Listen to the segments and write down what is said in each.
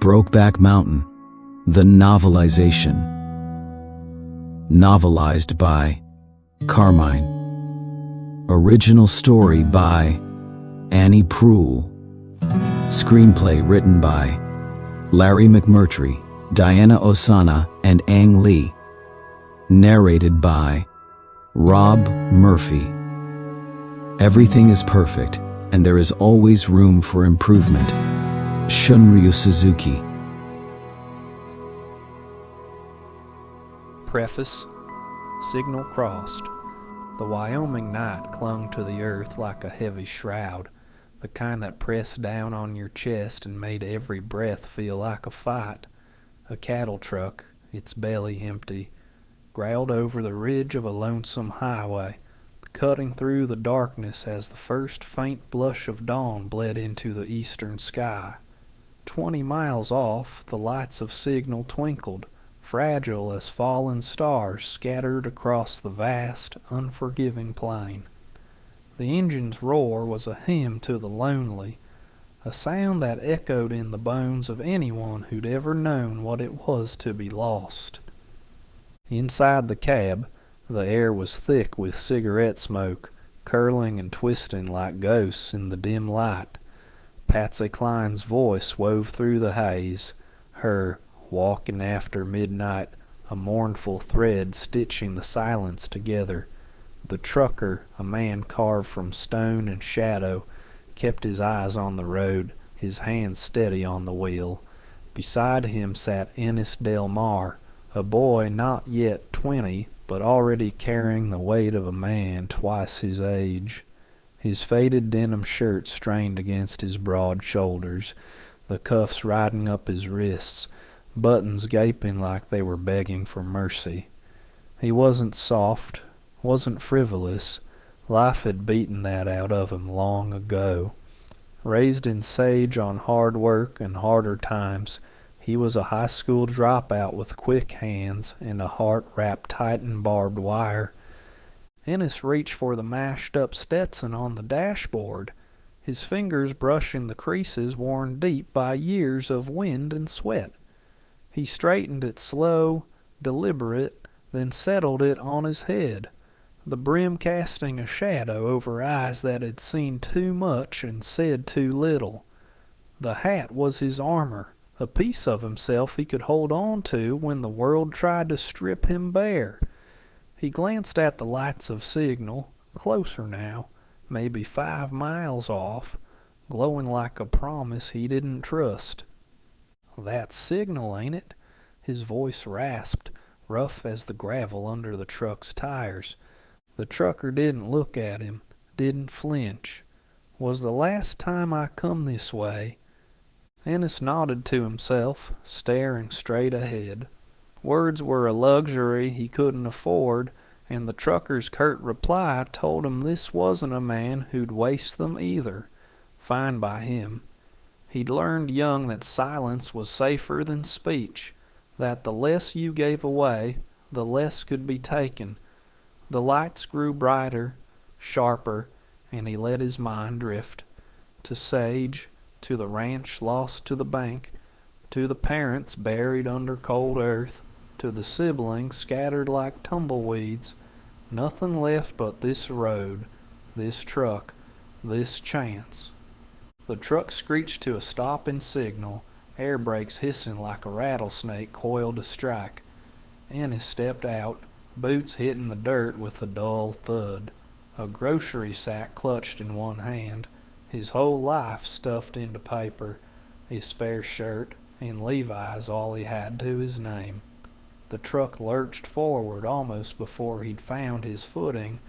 Brokeback Mountain, the novelization. Novelized by Carmine. Original story by Annie Proulx. Screenplay written by Larry McMurtry, Diana Osana, and Ang Lee. Narrated by Rob Murphy. Everything is perfect, and there is always room for improvement. Shunryu Suzuki. Preface. Signal crossed. The Wyoming night clung to the earth like a heavy shroud, the kind that pressed down on your chest and made every breath feel like a fight. A cattle truck, its belly empty, growled over the ridge of a lonesome highway, cutting through the darkness as the first faint blush of dawn bled into the eastern sky. 20 miles off, the lights of Signal twinkled, fragile as fallen stars scattered across the vast, unforgiving plain. The engine's roar was a hymn to the lonely, a sound that echoed in the bones of anyone who'd ever known what it was to be lost. Inside the cab, the air was thick with cigarette smoke, curling and twisting like ghosts in the dim light. Patsy Cline's voice wove through the haze, her "Walking After Midnight" a mournful thread stitching the silence together. The trucker, a man carved from stone and shadow, kept his eyes on the road, his hands steady on the wheel. Beside him sat Ennis Del Mar, a boy not yet 20, but already carrying the weight of a man twice his age. His faded denim shirt strained against his broad shoulders, the cuffs riding up his wrists, buttons gaping like they were begging for mercy. He wasn't soft, wasn't frivolous. Life had beaten that out of him long ago. Raised in Sage on hard work and harder times, he was a high school dropout with quick hands and a heart wrapped tight in barbed wire. Ennis reached for the mashed-up Stetson on the dashboard, his fingers brushing the creases worn deep by years of wind and sweat. He straightened it slow, deliberate, then settled it on his head, the brim casting a shadow over eyes that had seen too much and said too little. The hat was his armor, a piece of himself he could hold on to when the world tried to strip him bare. He glanced at the lights of Signal, closer now, maybe 5 miles off, glowing like a promise he didn't trust. "That's Signal, ain't it?" His voice rasped, rough as the gravel under the truck's tires. The trucker didn't look at him, didn't flinch. "Was the last time I come this way." Ennis nodded to himself, staring straight ahead. Words were a luxury he couldn't afford, and the trucker's curt reply told him this wasn't a man who'd waste them either. Fine by him. He'd learned young that silence was safer than speech, that the less you gave away, the less could be taken. The lights grew brighter, sharper, and he let his mind drift. To Sage, to the ranch lost to the bank, to the parents buried under cold earth, to the siblings scattered like tumbleweeds. Nothing left but this road, this truck, this chance. The truck screeched to a stop in Signal, air brakes hissing like a rattlesnake coiled to strike. Ennis stepped out, boots hitting the dirt with a dull thud, a grocery sack clutched in one hand, his whole life stuffed into paper, his spare shirt and Levi's all he had to his name. The truck lurched forward almost before he'd found his footing,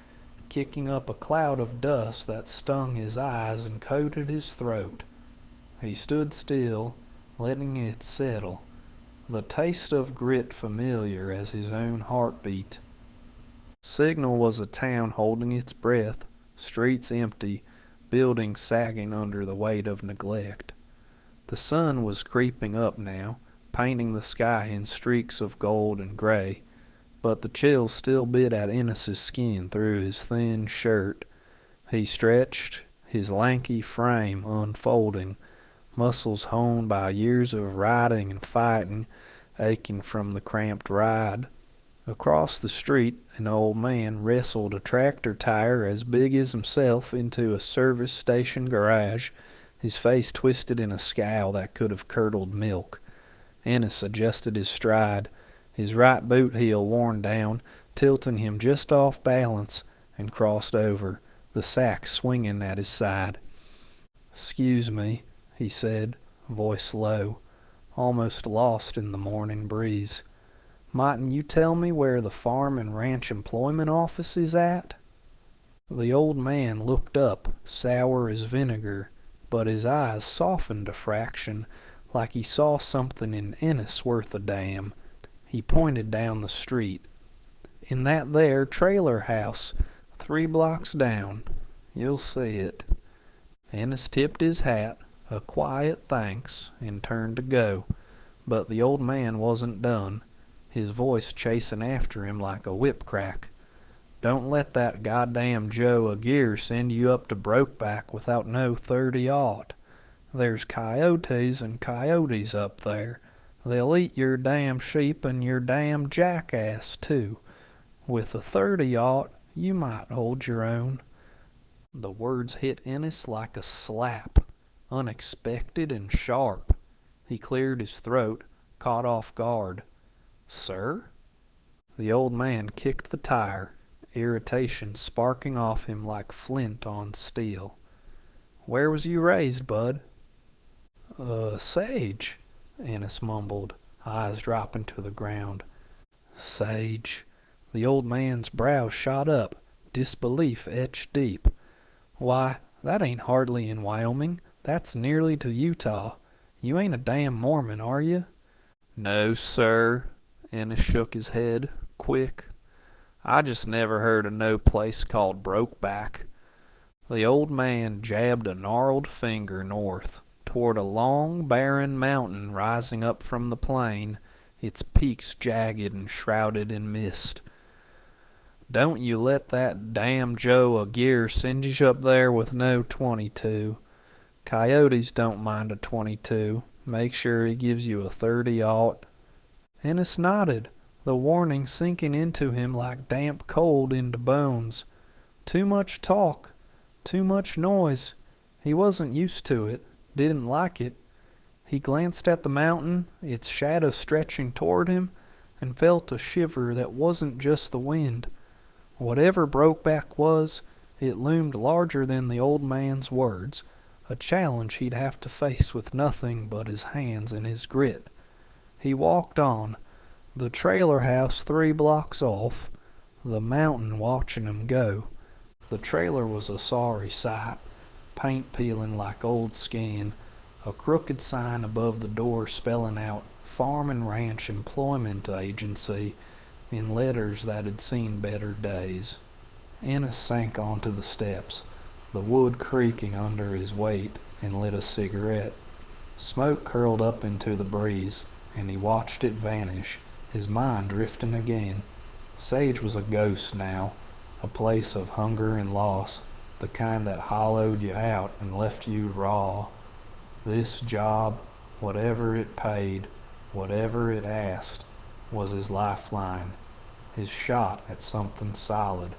kicking up a cloud of dust that stung his eyes and coated his throat. He stood still, letting it settle, the taste of grit familiar as his own heartbeat. Signal was a town holding its breath, streets empty, buildings sagging under the weight of neglect. The sun was creeping up now, painting the sky in streaks of gold and gray, but the chill still bit at Ennis's skin through his thin shirt. He stretched, his lanky frame unfolding, muscles honed by years of riding and fighting, aching from the cramped ride. Across the street, an old man wrestled a tractor tire as big as himself into a service station garage, his face twisted in a scowl that could have curdled milk. Ennis adjusted his stride, his right boot heel worn down, tilting him just off balance, and crossed over, the sack swinging at his side. "Excuse me," he said, voice low, almost lost in the morning breeze. "Mightn't you tell me where the Farm and Ranch Employment Office is at?" The old man looked up, sour as vinegar, but his eyes softened a fraction, like he saw something in Ennis worth a damn. He pointed down the street. "In that there trailer house, 3 blocks down. You'll see it." Ennis tipped his hat, a quiet thanks, and turned to go. But the old man wasn't done, his voice chasing after him like a whip crack. "Don't let that goddamn Joe Aguirre send you up to Brokeback without no 30-aught. There's coyotes and coyotes up there. They'll eat your damn sheep and your damn jackass, too. With a 30-aught, you might hold your own." The words hit Ennis like a slap, unexpected and sharp. He cleared his throat, caught off guard. "Sir?" The old man kicked the tire, irritation sparking off him like flint on steel. "Where was you raised, bud?" Sage," Ennis mumbled, eyes dropping to the ground. "Sage." The old man's brow shot up, disbelief etched deep. "Why, that ain't hardly in Wyoming. That's nearly to Utah. You ain't a damn Mormon, are you?" "No, sir." Ennis shook his head, quick. "I just never heard of no place called Brokeback." The old man jabbed a gnarled finger north, toward a long, barren mountain rising up from the plain, its peaks jagged and shrouded in mist. "Don't you let that damn Joe Aguirre send you up there with no 22. Coyotes don't mind a 22. Make sure he gives you a 30-aught. Ennis nodded, the warning sinking into him like damp cold into bones. Too much talk, too much noise. He wasn't used to it, didn't like it. He glanced at the mountain, its shadow stretching toward him, and felt a shiver that wasn't just the wind. Whatever Brokeback was, it loomed larger than the old man's words, a challenge he'd have to face with nothing but his hands and his grit. He walked on, the trailer house 3 blocks off, the mountain watching him go. The trailer was a sorry sight, paint peeling like old skin, a crooked sign above the door spelling out Farm and Ranch Employment Agency in letters that had seen better days. Ennis sank onto the steps, the wood creaking under his weight, and lit a cigarette. Smoke curled up into the breeze, and he watched it vanish, his mind drifting again. Sage was a ghost now, a place of hunger and loss, the kind that hollowed you out and left you raw. This job, whatever it paid, whatever it asked, was his lifeline, his shot at something solid.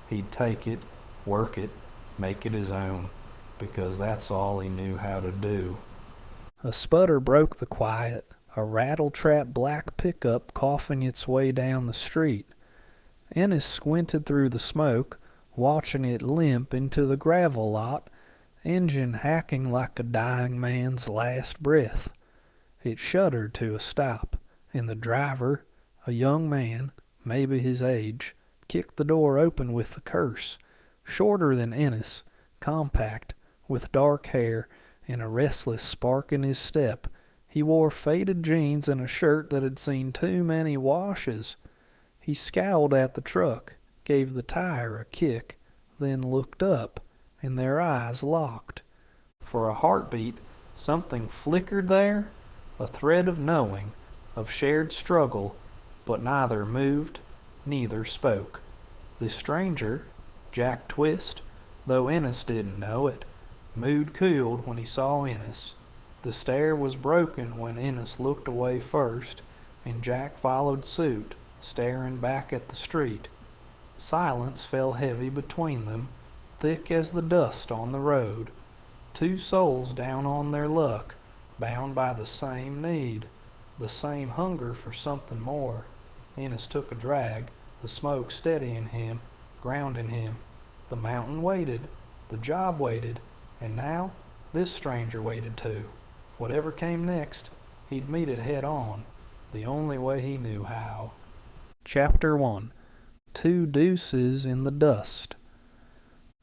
He'd take it, work it, make it his own, because that's all he knew how to do. A sputter broke the quiet, a rattle-trap black pickup coughing its way down the street. Ennis squinted through the smoke, watching it limp into the gravel lot, engine hacking like a dying man's last breath. It shuddered to a stop, and the driver, a young man, maybe his age, kicked the door open with a curse. Shorter than Ennis, compact, with dark hair and a restless spark in his step, he wore faded jeans and a shirt that had seen too many washes. He scowled at the truck, gave the tire a kick, then looked up, and their eyes locked. For a heartbeat, something flickered there, a thread of knowing, of shared struggle, but neither moved, neither spoke. The stranger, Jack Twist, though Ennis didn't know it, mood cooled when he saw Ennis. The stare was broken when Ennis looked away first, and Jack followed suit, staring back at the street. Silence fell heavy between them, thick as the dust on the road. Two souls down on their luck, bound by the same need, the same hunger for something more. Ennis took a drag, the smoke steadying him, grounding him. The mountain waited, the job waited, and now this stranger waited too. Whatever came next, he'd meet it head on, the only way he knew how. Chapter 1. Two Deuces in the Dust.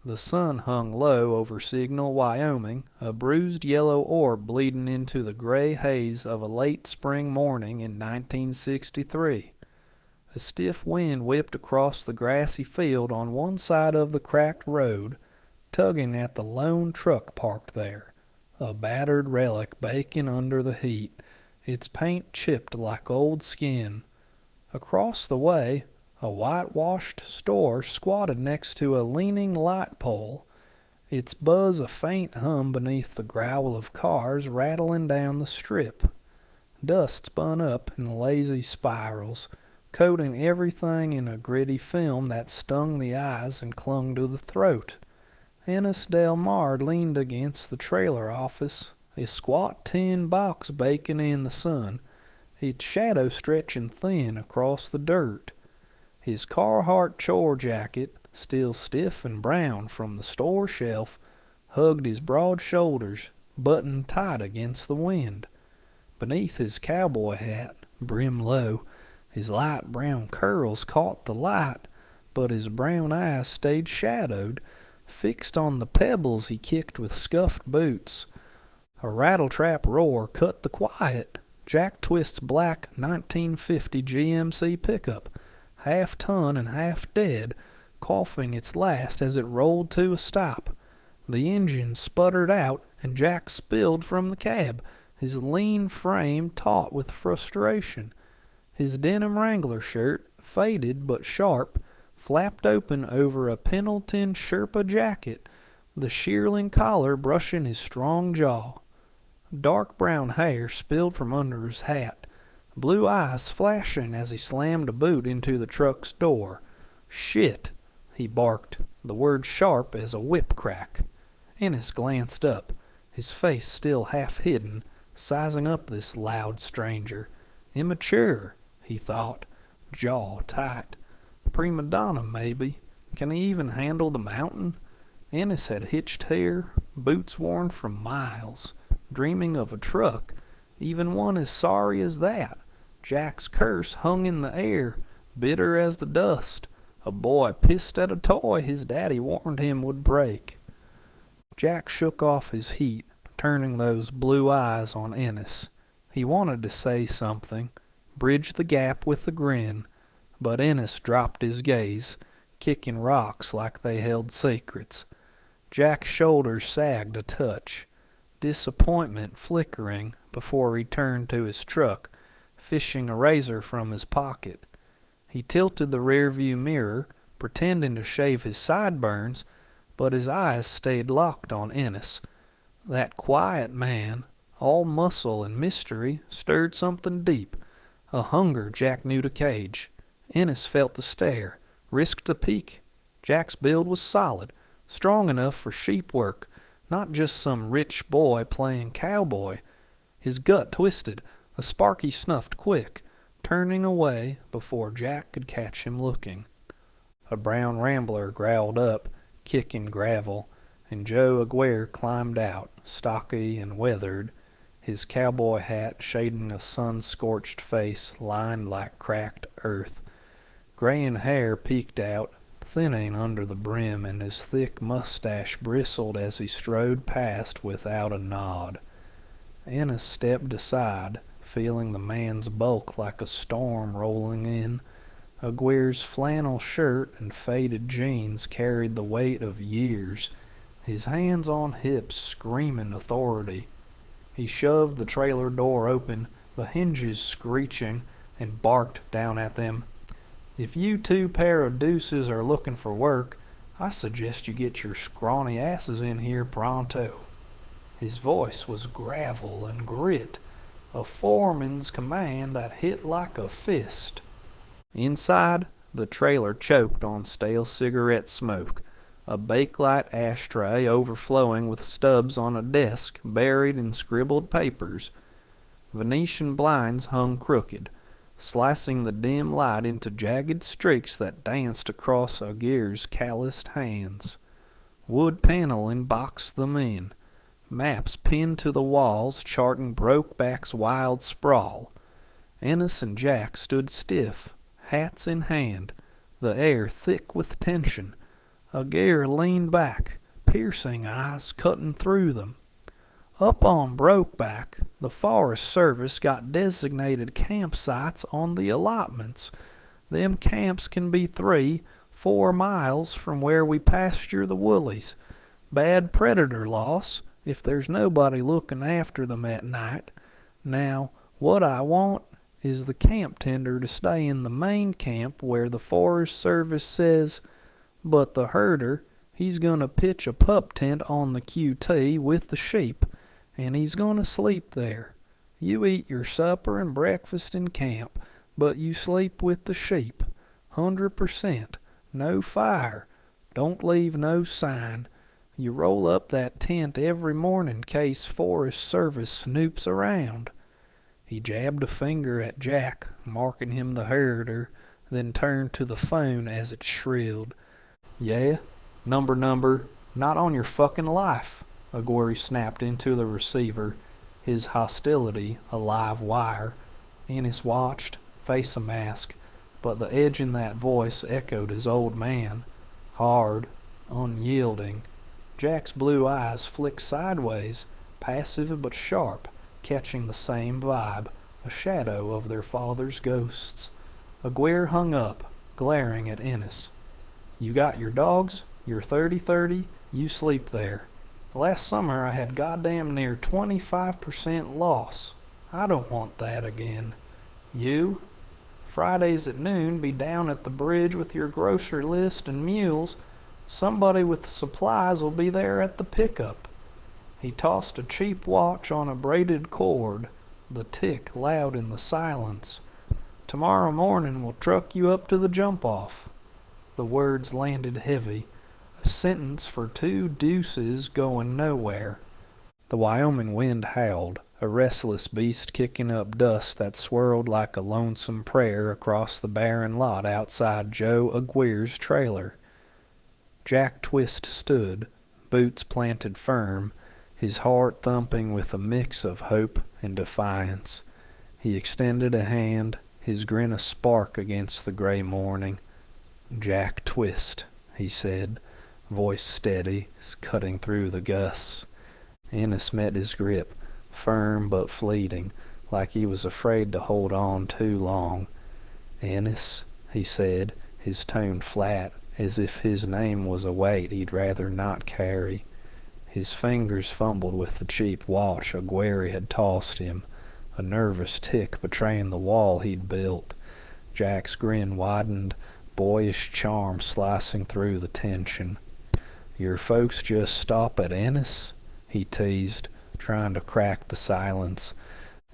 The sun hung low over Signal, Wyoming, a bruised yellow orb bleeding into the gray haze of a late spring morning in 1963. A stiff wind whipped across the grassy field on one side of the cracked road, tugging at the lone truck parked there, a battered relic baking under the heat, its paint chipped like old skin. Across the way, a whitewashed store squatted next to a leaning light pole, its buzz a faint hum beneath the growl of cars rattling down the strip. Dust spun up in lazy spirals, coating everything in a gritty film that stung the eyes and clung to the throat. Ennis Del Mar leaned against the trailer office, a squat tin box baking in the sun, its shadow stretching thin across the dirt. His Carhartt chore jacket, still stiff and brown from the store shelf, hugged his broad shoulders, buttoned tight against the wind. Beneath his cowboy hat, brim low, his light brown curls caught the light, but his brown eyes stayed shadowed, fixed on the pebbles he kicked with scuffed boots. A rattletrap roar cut the quiet. Jack Twist's black 1950 GMC pickup, half ton and half dead, coughing its last as it rolled to a stop. The engine sputtered out, and Jack spilled from the cab, his lean frame taut with frustration. His denim Wrangler shirt, faded but sharp, flapped open over a Pendleton Sherpa jacket, the shearling collar brushing his strong jaw. Dark brown hair spilled from under his hat, blue eyes flashing as he slammed a boot into the truck's door. "Shit," he barked, the word sharp as a whip crack. Ennis glanced up, his face still half hidden, sizing up this loud stranger. Immature, he thought, jaw tight. Prima donna, maybe. Can he even handle the mountain? Ennis had hitched hair, boots worn from miles, dreaming of a truck, even one as sorry as that. Jack's curse hung in the air, bitter as the dust. A boy pissed at a toy his daddy warned him would break. Jack shook off his heat, turning those blue eyes on Ennis. He wanted to say something, bridge the gap with a grin, but Ennis dropped his gaze, kicking rocks like they held secrets. Jack's shoulders sagged a touch, disappointment flickering before he turned to his truck, fishing a razor from his pocket. He tilted the rearview mirror, pretending to shave his sideburns, but his eyes stayed locked on Ennis. That quiet man, all muscle and mystery, stirred something deep, a hunger Jack knew to cage. Ennis felt the stare, risked a peek. Jack's build was solid, strong enough for sheep work, not just some rich boy playing cowboy. His gut twisted, a spark he snuffed quick, turning away before Jack could catch him looking. A brown rambler growled up, kicking gravel, and Joe Aguirre climbed out, stocky and weathered, his cowboy hat shading a sun-scorched face lined like cracked earth. Graying hair peeked out, thinning under the brim, and his thick mustache bristled as he strode past without a nod. Ennis stepped aside, feeling the man's bulk like a storm rolling in. Aguirre's flannel shirt and faded jeans carried the weight of years, his hands on hips screaming authority. He shoved the trailer door open, the hinges screeching, and barked down at them. "If you two pair of deuces are looking for work, I suggest you get your scrawny asses in here pronto." His voice was gravel and grit, a foreman's command that hit like a fist. Inside, the trailer choked on stale cigarette smoke, a bakelite ashtray overflowing with stubs on a desk buried in scribbled papers. Venetian blinds hung crooked, slicing the dim light into jagged streaks that danced across Aguirre's calloused hands. Wood paneling boxed them in, maps pinned to the walls charting Brokeback's wild sprawl. Ennis and Jack stood stiff, hats in hand, the air thick with tension. Aguirre leaned back, piercing eyes cutting through them. Up on Brokeback, the Forest Service got designated campsites on the allotments. Them camps can be 3-4 miles from where we pasture the woolies. Bad predator loss if there's nobody looking after them at night. Now, what I want is the camp tender to stay in the main camp where the Forest Service says, but the herder, he's going to pitch a pup tent on the QT with the sheep, and he's going to sleep there. You eat your supper and breakfast in camp, but you sleep with the sheep. 100%. No fire. Don't leave no sign. You roll up that tent every morning case Forest Service snoops around. He jabbed a finger at Jack, marking him the herder, then turned to the phone as it shrilled. Yeah? Number, not on your fucking life. Aguirre snapped into the receiver, his hostility a live wire. Ennis watched, face a mask, but the edge in that voice echoed his old man. Hard, unyielding. Jack's blue eyes flicked sideways, passive but sharp, catching the same vibe, a shadow of their father's ghosts. Aguirre hung up, glaring at Ennis. You got your dogs, your 30-30, you sleep there. Last summer I had goddamn near 25% loss. I don't want that again. You? Fridays at noon be down at the bridge with your grocery list and mules. Somebody with supplies will be there at the pickup. He tossed a cheap watch on a braided cord, the tick loud in the silence. Tomorrow morning we'll truck you up to the jump-off. The words landed heavy, a sentence for 2 deuces going nowhere. The Wyoming wind howled, a restless beast kicking up dust that swirled like a lonesome prayer across the barren lot outside Joe Aguirre's trailer. Jack Twist stood, boots planted firm, his heart thumping with a mix of hope and defiance. He extended a hand, his grin a spark against the gray morning. Jack Twist, he said, voice steady, cutting through the gusts. Ennis met his grip, firm but fleeting, like he was afraid to hold on too long. Ennis, he said, his tone flat, as if his name was a weight he'd rather not carry. His fingers fumbled with the cheap watch Aguirre had tossed him, a nervous tick betraying the wall he'd built. Jack's grin widened, boyish charm slicing through the tension. Your folks just stop at Ennis? He teased, trying to crack the silence.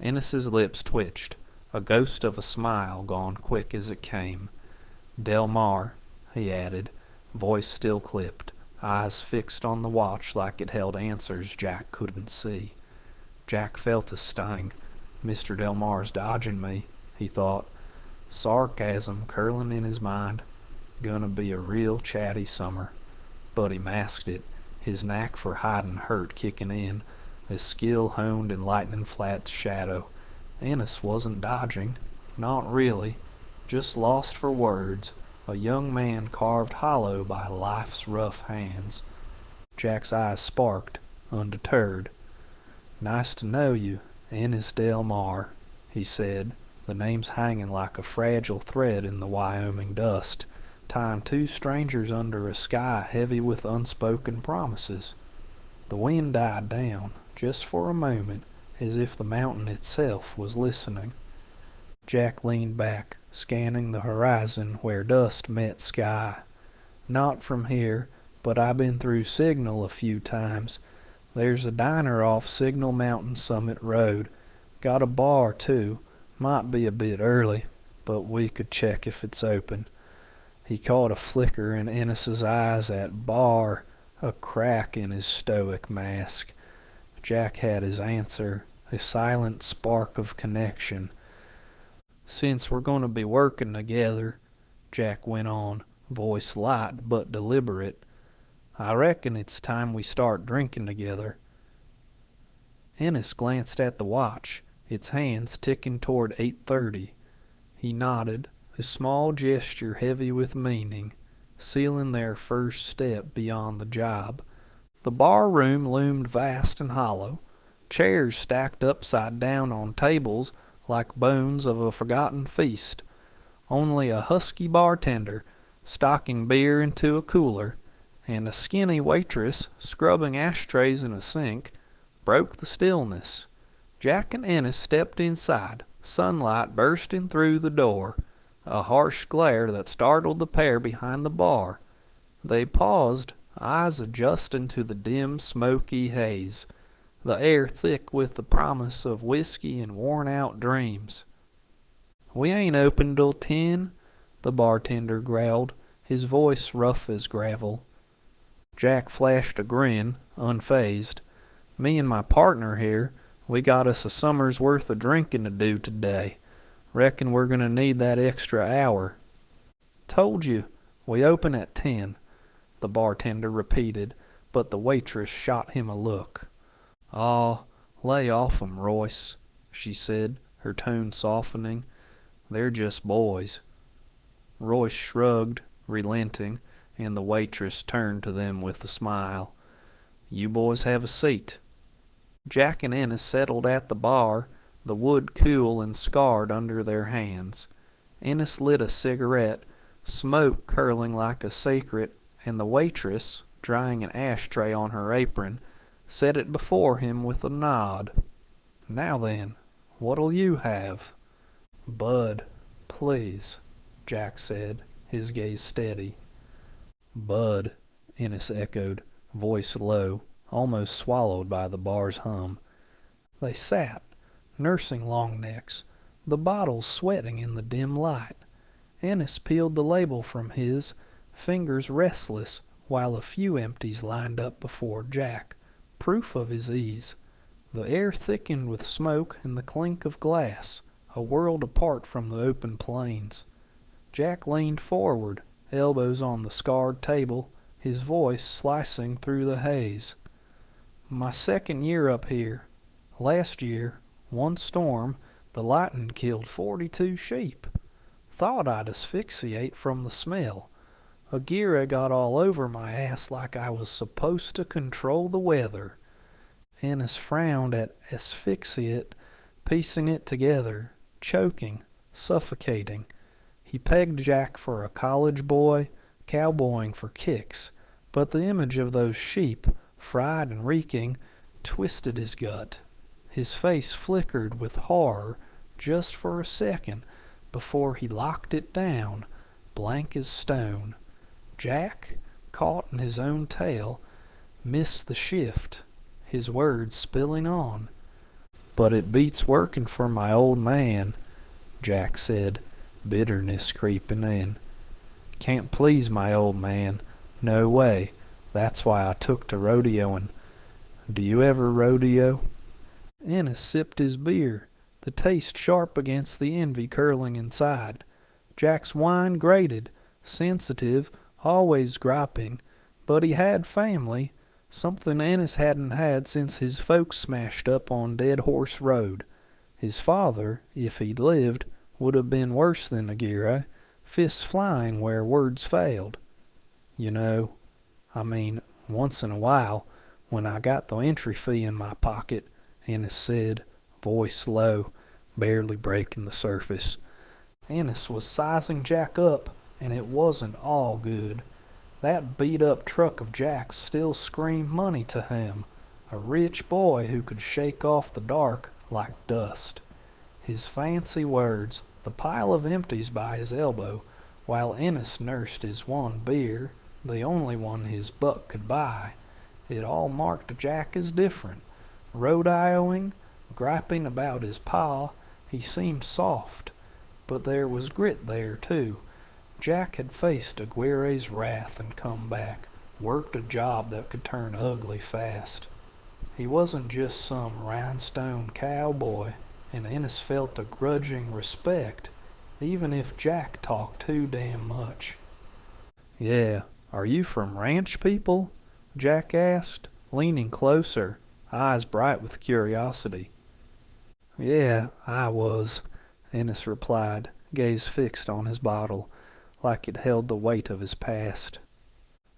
Ennis's lips twitched, a ghost of a smile gone quick as it came. Del Mar, he added, voice still clipped, eyes fixed on the watch like it held answers Jack couldn't see. Jack felt a sting. Mr. Del Mar's dodging me, he thought, sarcasm curling in his mind. Gonna be a real chatty summer. But he masked it, his knack for hiding hurt kicking in, his skill honed in Lightning Flat's shadow. Ennis wasn't dodging, not really, just lost for words, a young man carved hollow by life's rough hands. Jack's eyes sparked, undeterred. Nice to know you, Ennis Del Mar, he said, the name's hanging like a fragile thread in the Wyoming dust, tying 2 strangers under a sky heavy with unspoken promises. The wind died down, just for a moment, as if the mountain itself was listening. Jack leaned back, scanning the horizon where dust met sky. Not from here, but I been through signal a few times. There's a diner off Signal Mountain Summit Road. Got a bar, too. Might be a bit early, but we could check if it's open." He caught a flicker in Ennis's eyes at bar, a crack in his stoic mask. Jack had his answer, a silent spark of connection. "Since we're going to be working together," Jack went on, voice light but deliberate, "I reckon it's time we start drinking together." Ennis glanced at the watch, its hands ticking toward 8:30. He nodded, a small gesture heavy with meaning, sealing their first step beyond the job. The bar room loomed vast and hollow, chairs stacked upside down on tables like bones of a forgotten feast. Only a husky bartender, stocking beer into a cooler, and a skinny waitress scrubbing ashtrays in a sink, broke the stillness. Jack and Ennis stepped inside, sunlight bursting through the door, a harsh glare that startled the pair behind the bar. They paused, eyes adjusting to the dim, smoky haze, the air thick with the promise of whiskey and worn-out dreams. "We ain't open till 10, the bartender growled, his voice rough as gravel. Jack flashed a grin, unfazed. "Me and my partner here, we got us a summer's worth of drinking to do today. Reckon we're going to need that extra hour." "Told you, we open at 10, the bartender repeated, but the waitress shot him a look. "Aw, lay off 'em, Royce," she said, her tone softening. "They're just boys." Royce shrugged, relenting, and the waitress turned to them with a smile. "You boys have a seat." Jack and Ennis settled at the bar, the wood cool and scarred under their hands. Ennis lit a cigarette, smoke curling like a secret, and the waitress, drying an ashtray on her apron, set it before him with a nod. "Now then, what'll you have?" "Bud, please," Jack said, his gaze steady. "Bud," Ennis echoed, voice low, almost swallowed by the bar's hum. They sat, nursing long necks, the bottles sweating in the dim light. Ennis peeled the label from his, fingers restless, while a few empties lined up before Jack, proof of his ease. The air thickened with smoke and the clink of glass, a world apart from the open plains. Jack leaned forward, elbows on the scarred table, his voice slicing through the haze. "My second year up here. Last year, one storm, the lightning killed 42 sheep. Thought I'd asphyxiate from the smell. Agira got all over my ass like I was supposed to control the weather." Ennis frowned at asphyxiate, piecing it together, choking, suffocating. He pegged Jack for a college boy, cowboying for kicks, but the image of those sheep, fried and reeking, twisted his gut. His face flickered with horror just for a second before he locked it down, blank as stone. Jack, caught in his own tale, missed the shift, his words spilling on. "But it beats working for my old man," Jack said, bitterness creeping in. "Can't please my old man. No way. That's why I took to rodeoing. Do you ever rodeo?" Ennis sipped his beer, the taste sharp against the envy curling inside. Jack's wine grated, sensitive, always griping, but he had family, something Ennis hadn't had since his folks smashed up on Dead Horse Road. His father, if he'd lived, would have been worse than Aguirre, fists flying where words failed. "You know, once in a while, when I got the entry fee in my pocket," Ennis said, voice low, barely breaking the surface. Ennis was sizing Jack up, and it wasn't all good. That beat-up truck of Jack's still screamed money to him, a rich boy who could shake off the dark like dust. His fancy words, the pile of empties by his elbow, while Ennis nursed his one beer, the only one his buck could buy, It all marked Jack as different. Rodeoing, griping about his pa, he seemed soft, but there was grit there, too. Jack had faced Aguirre's wrath and come back, worked a job that could turn ugly fast. He wasn't just some rhinestone cowboy, and Ennis felt a grudging respect, even if Jack talked too damn much. "Yeah, are you from ranch people?" Jack asked, leaning closer, eyes bright with curiosity. "Yeah, I was," Ennis replied, gaze fixed on his bottle, like it held the weight of his past.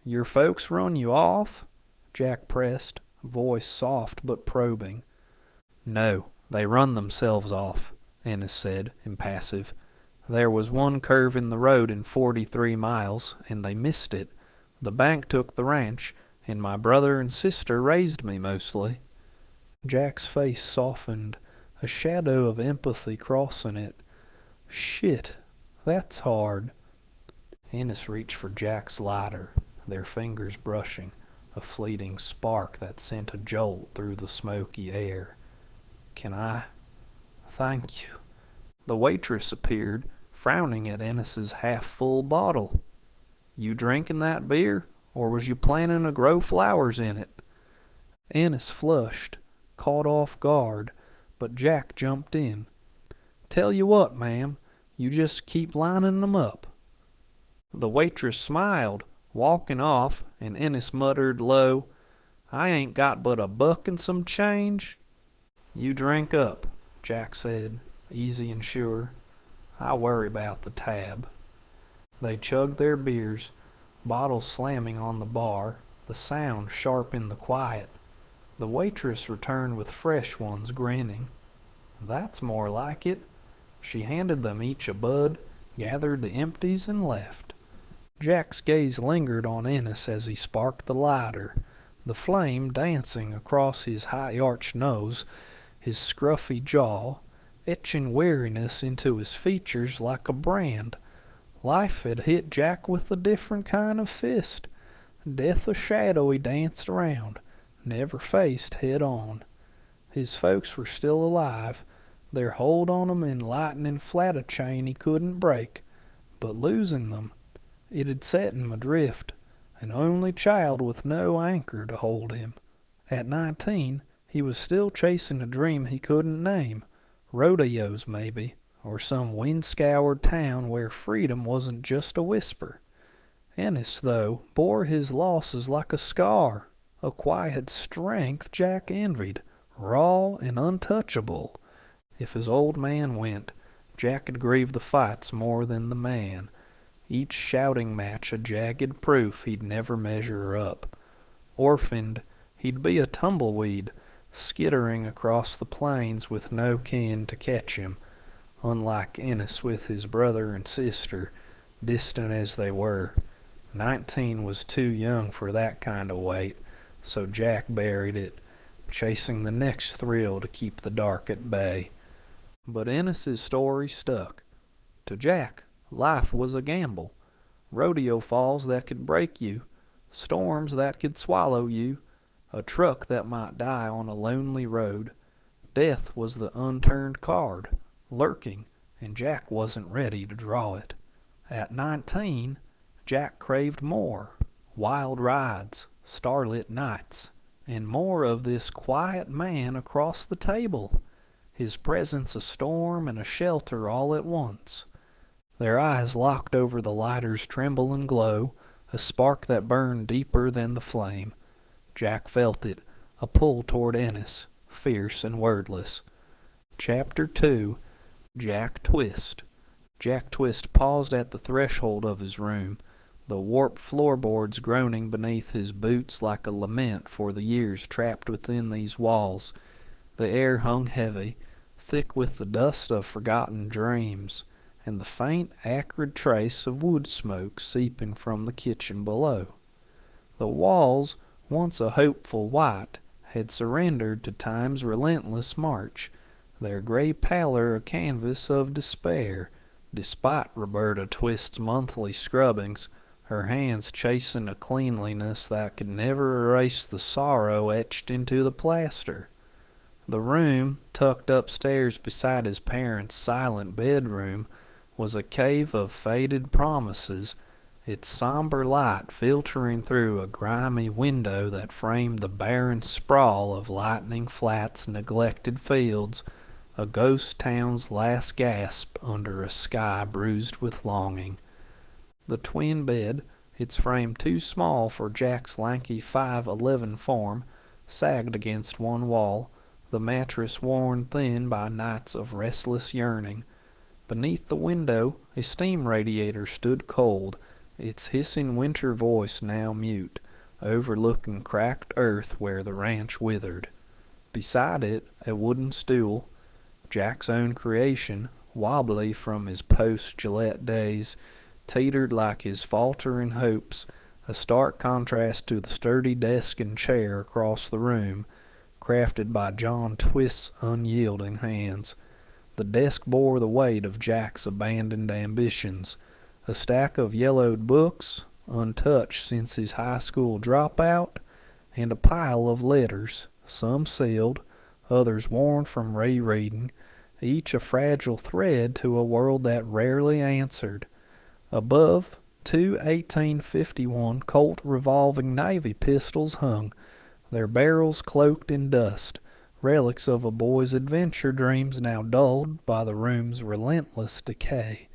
"Your folks run you off?" Jack pressed, voice soft but probing. "No, they run themselves off," Ennis said, impassive. "There was one curve in the road in 43 miles, and they missed it. The bank took the ranch, and my brother and sister raised me mostly." Jack's face softened, a shadow of empathy crossing it. "Shit, that's hard." Ennis reached for Jack's lighter, their fingers brushing, a fleeting spark that sent a jolt through the smoky air. "Can I?" "Thank you." The waitress appeared, frowning at Ennis's half-full bottle. "You drinking that beer, or was you planning to grow flowers in it?" Ennis flushed, caught off guard, but Jack jumped in. "Tell you what, ma'am, you just keep lining them up." The waitress smiled, walking off, and Ennis muttered low, "I ain't got but $1 and some change." "You drink up," Jack said, easy and sure. "I worry about the tab." They chugged their beers, bottles slamming on the bar, the sound sharp in the quiet. The waitress returned with fresh ones, grinning. "That's more like it." She handed them each a bud, gathered the empties, and left. Jack's gaze lingered on Ennis as he sparked the lighter, the flame dancing across his high-arched nose, his scruffy jaw, etching weariness into his features like a brand. Life had hit Jack with a different kind of fist. Death a shadow he danced around, never faced head-on. His folks were still alive, their hold on him enlightening flat a chain he couldn't break, but losing them, it had set him adrift, an only child with no anchor to hold him. At 19, he was still chasing a dream he couldn't name, rodeos maybe, or some wind-scoured town where freedom wasn't just a whisper. Ennis, though, bore his losses like a scar, a quiet strength Jack envied, raw and untouchable. If his old man went, Jack had grieved the fights more than the man, each shouting match a jagged proof he'd never measure up. Orphaned, he'd be a tumbleweed, skittering across the plains with no kin to catch him, unlike Ennis with his brother and sister, distant as they were. 19 was too young for that kind of weight, so Jack buried it, chasing the next thrill to keep the dark at bay. But Ennis's story stuck. To Jack, life was a gamble. Rodeo falls that could break you, storms that could swallow you, a truck that might die on a lonely road. Death was the unturned card, lurking, and Jack wasn't ready to draw it. At 19, Jack craved more, wild rides, starlit nights, and more of this quiet man across the table, his presence a storm and a shelter all at once. Their eyes locked over the lighter's tremble and glow, a spark that burned deeper than the flame. Jack felt it, a pull toward Ennis, fierce and wordless. Chapter 2. Jack Twist. Jack Twist paused at the threshold of his room, the warped floorboards groaning beneath his boots like a lament for the years trapped within these walls. The air hung heavy, thick with the dust of forgotten dreams, and the faint, acrid trace of wood smoke seeping from the kitchen below. The walls, once a hopeful white, had surrendered to time's relentless march, their gray pallor a canvas of despair, despite Roberta Twist's monthly scrubbings, her hands chasing a cleanliness that could never erase the sorrow etched into the plaster. The room, tucked upstairs beside his parents' silent bedroom, was a cave of faded promises, its somber light filtering through a grimy window that framed the barren sprawl of lightning flats, neglected fields, a ghost town's last gasp under a sky bruised with longing. The twin bed, its frame too small for Jack's lanky 5'11" form, sagged against one wall, the mattress worn thin by nights of restless yearning. Beneath the window, a steam radiator stood cold, its hissing winter voice now mute, overlooking cracked earth where the ranch withered. Beside it, a wooden stool, Jack's own creation, wobbly from his post-Gillette days, teetered like his faltering hopes, a stark contrast to the sturdy desk and chair across the room, crafted by John Twist's unyielding hands. The desk bore the weight of Jack's abandoned ambitions, a stack of yellowed books, untouched since his high school dropout, and a pile of letters, some sealed, others worn from rereading, each a fragile thread to a world that rarely answered. Above, two 1851 Colt revolving Navy pistols hung, their barrels cloaked in dust, relics of a boy's adventure dreams now dulled by the room's relentless decay.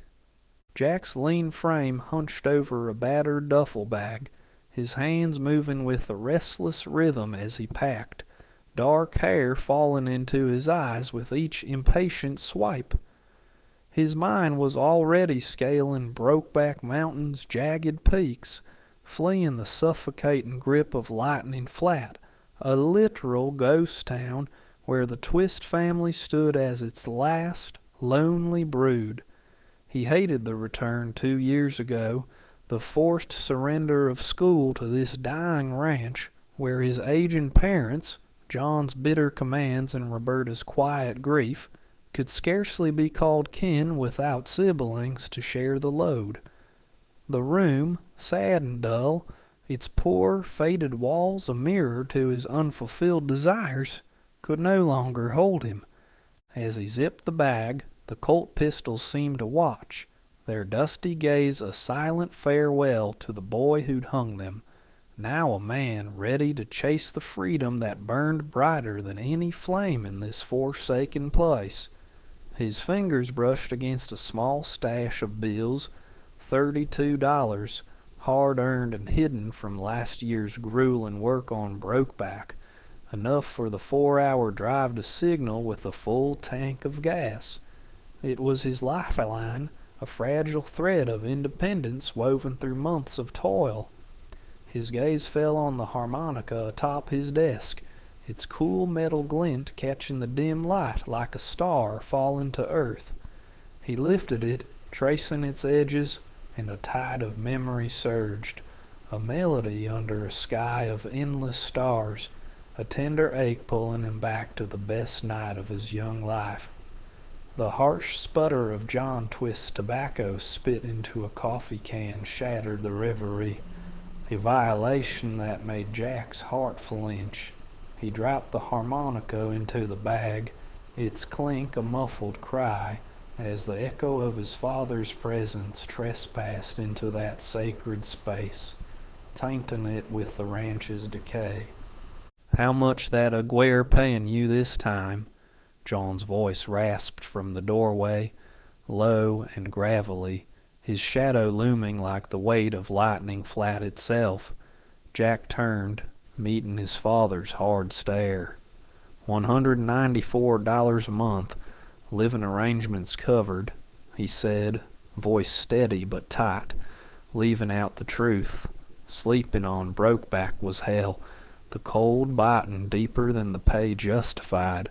Jack's lean frame hunched over a battered duffel bag, his hands moving with a restless rhythm as he packed, dark hair falling into his eyes with each impatient swipe. His mind was already scaling Brokeback Mountain's jagged peaks, fleeing the suffocating grip of Lightning Flat, a literal ghost town where the Twist family stood as its last, lonely brood. He hated the return 2 years ago, the forced surrender of school to this dying ranch, where his aging parents, John's bitter commands and Roberta's quiet grief, could scarcely be called kin without siblings to share the load. The room, sad and dull, its poor, faded walls a mirror to his unfulfilled desires, could no longer hold him. As he zipped the bag, the Colt pistols seemed to watch, their dusty gaze a silent farewell to the boy who'd hung them, now a man ready to chase the freedom that burned brighter than any flame in this forsaken place. His fingers brushed against a small stash of bills, $32, hard-earned and hidden from last year's grueling work on Brokeback, enough for the 4-hour drive to Signal with a full tank of gas. It was his lifeline, a fragile thread of independence woven through months of toil. His gaze fell on the harmonica atop his desk, its cool metal glint catching the dim light like a star falling to earth. He lifted it, tracing its edges, and a tide of memory surged, a melody under a sky of endless stars, a tender ache pulling him back to the best night of his young life. The harsh sputter of John Twist's tobacco spit into a coffee can shattered the reverie, a violation that made Jack's heart flinch. He dropped the harmonica into the bag, its clink a muffled cry, as the echo of his father's presence trespassed into that sacred space, tainting it with the ranch's decay. "How much that Aguirre paying you this time?" John's voice rasped from the doorway, low and gravelly, his shadow looming like the weight of Lightning Flat itself. Jack turned, meeting his father's hard stare. $194 a month, living arrangements covered, he said, voice steady but tight, leaving out the truth. Sleeping on Brokeback was hell, the cold biting deeper than the pay justified.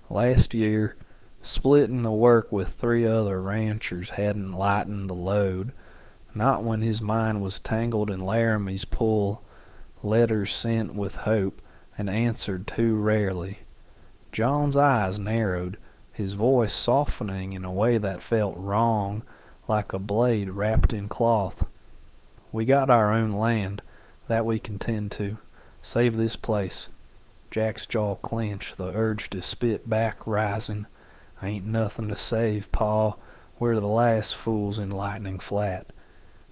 Last year, splitting the work with 3 other ranchers hadn't lightened the load, not when his mind was tangled in Laramie's pull, letters sent with hope and answered too rarely. John's eyes narrowed, his voice softening in a way that felt wrong, like a blade wrapped in cloth. We got our own land, that we can tend to. Save this place. Jack's jaw clenched, the urge to spit back rising. Ain't nothing to save, Pa. We're the last fools in Lightning Flat.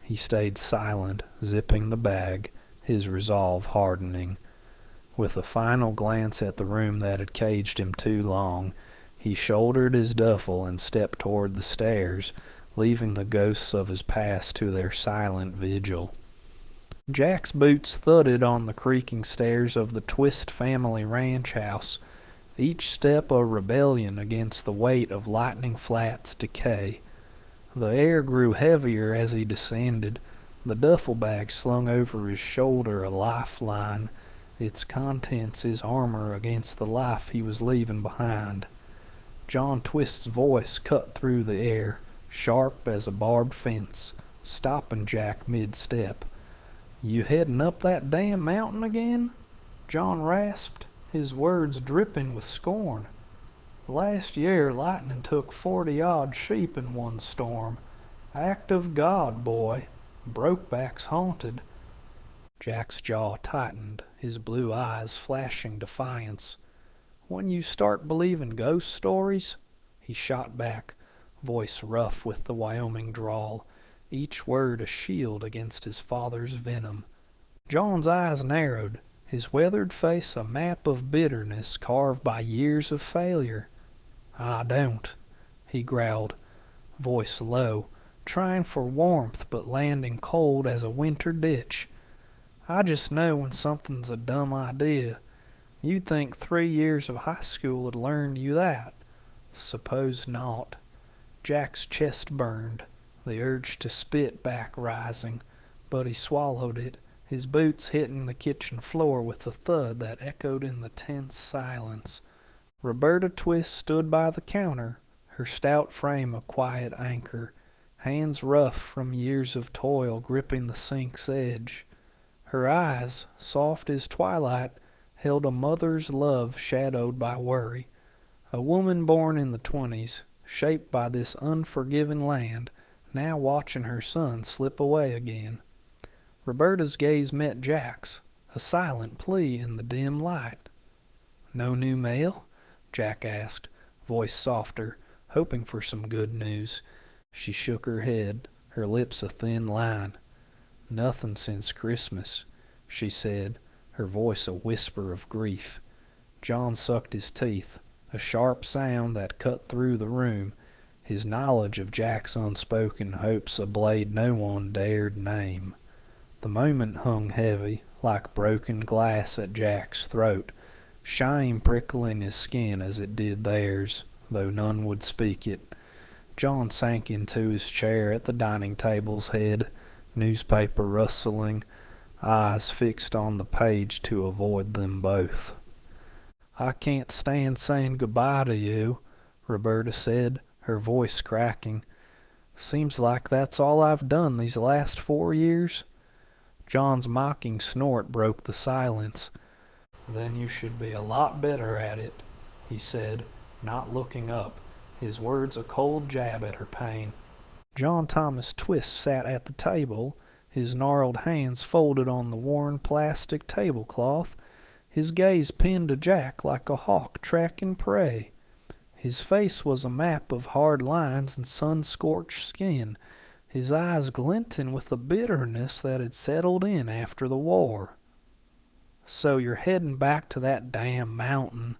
He stayed silent, zipping the bag, his resolve hardening. With a final glance at the room that had caged him too long, he shouldered his duffel and stepped toward the stairs, leaving the ghosts of his past to their silent vigil. Jack's boots thudded on the creaking stairs of the Twist family ranch house, each step a rebellion against the weight of Lightning Flat's decay. The air grew heavier as he descended, the duffel bag slung over his shoulder a lifeline, its contents his armor against the life he was leaving behind. John Twist's voice cut through the air, sharp as a barbed fence, stopping Jack mid-step. "You heading up that damn mountain again?" John rasped, his words dripping with scorn. "Last year lightning took 40-odd sheep in one storm. Act of God, boy. Brokeback's haunted." Jack's jaw tightened, his blue eyes flashing defiance. "When you start believing ghost stories?" He shot back, voice rough with the Wyoming drawl, each word a shield against his father's venom. John's eyes narrowed, his weathered face a map of bitterness carved by years of failure. "I don't," he growled, voice low, trying for warmth but landing cold as a winter ditch. "I just know when something's a dumb idea. You'd think 3 years of high school had learned you that. Suppose not." Jack's chest burned, the urge to spit back rising, but he swallowed it, his boots hitting the kitchen floor with a thud that echoed in the tense silence. Roberta Twist stood by the counter, her stout frame a quiet anchor, hands rough from years of toil gripping the sink's edge. Her eyes, soft as twilight, held a mother's love shadowed by worry. A woman born in the 20s, shaped by this unforgiving land, now watching her son slip away again. Roberta's gaze met Jack's, a silent plea in the dim light. "No new mail?" Jack asked, voice softer, hoping for some good news. She shook her head, her lips a thin line. "Nothing since Christmas," she said, her voice a whisper of grief. John sucked his teeth, a sharp sound that cut through the room, his knowledge of Jack's unspoken hopes a blade no one dared name. The moment hung heavy, like broken glass at Jack's throat, shame prickling his skin as it did theirs, though none would speak it. John sank into his chair at the dining table's head, newspaper rustling, eyes fixed on the page to avoid them both. "I can't stand saying goodbye to you," Roberta said, her voice cracking. "Seems like that's all I've done these last 4 years." John's mocking snort broke the silence. "Then you should be a lot better at it," he said, not looking up, his words a cold jab at her pain. John Thomas Twist sat at the table, his gnarled hands folded on the worn plastic tablecloth, his gaze pinned to Jack like a hawk tracking prey. His face was a map of hard lines and sun-scorched skin, his eyes glinting with the bitterness that had settled in after the war. "So you're heading back to that damn mountain,"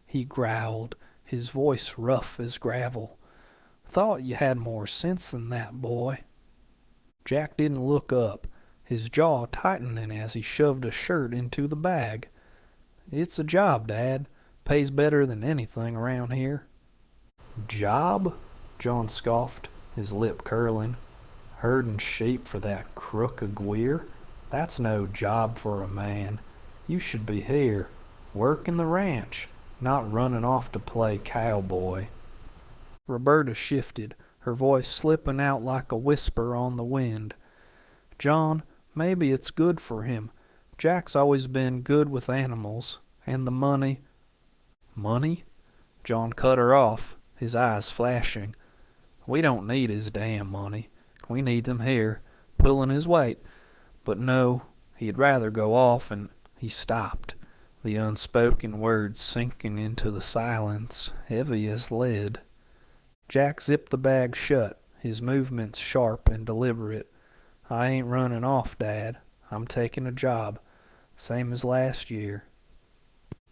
he growled, his voice rough as gravel. "Thought you had more sense than that, boy." Jack didn't look up, his jaw tightening as he shoved a shirt into the bag. "It's a job, Dad. Pays better than anything around here." "Job?" John scoffed, his lip curling. "Herding sheep for that crook of Gweer? That's no job for a man. You should be here, working the ranch, not running off to play cowboy." Roberta shifted, her voice slipping out like a whisper on the wind. "John, maybe it's good for him. Jack's always been good with animals, and the money—" "Money?" John cut her off, his eyes flashing. "We don't need his damn money. We need him here, pulling his weight, But no, he'd rather go off, and he stopped, the unspoken words sinking into the silence, heavy as lead. Jack zipped the bag shut, his movements sharp and deliberate. "I ain't running off, Dad. I'm taking a job, same as last year."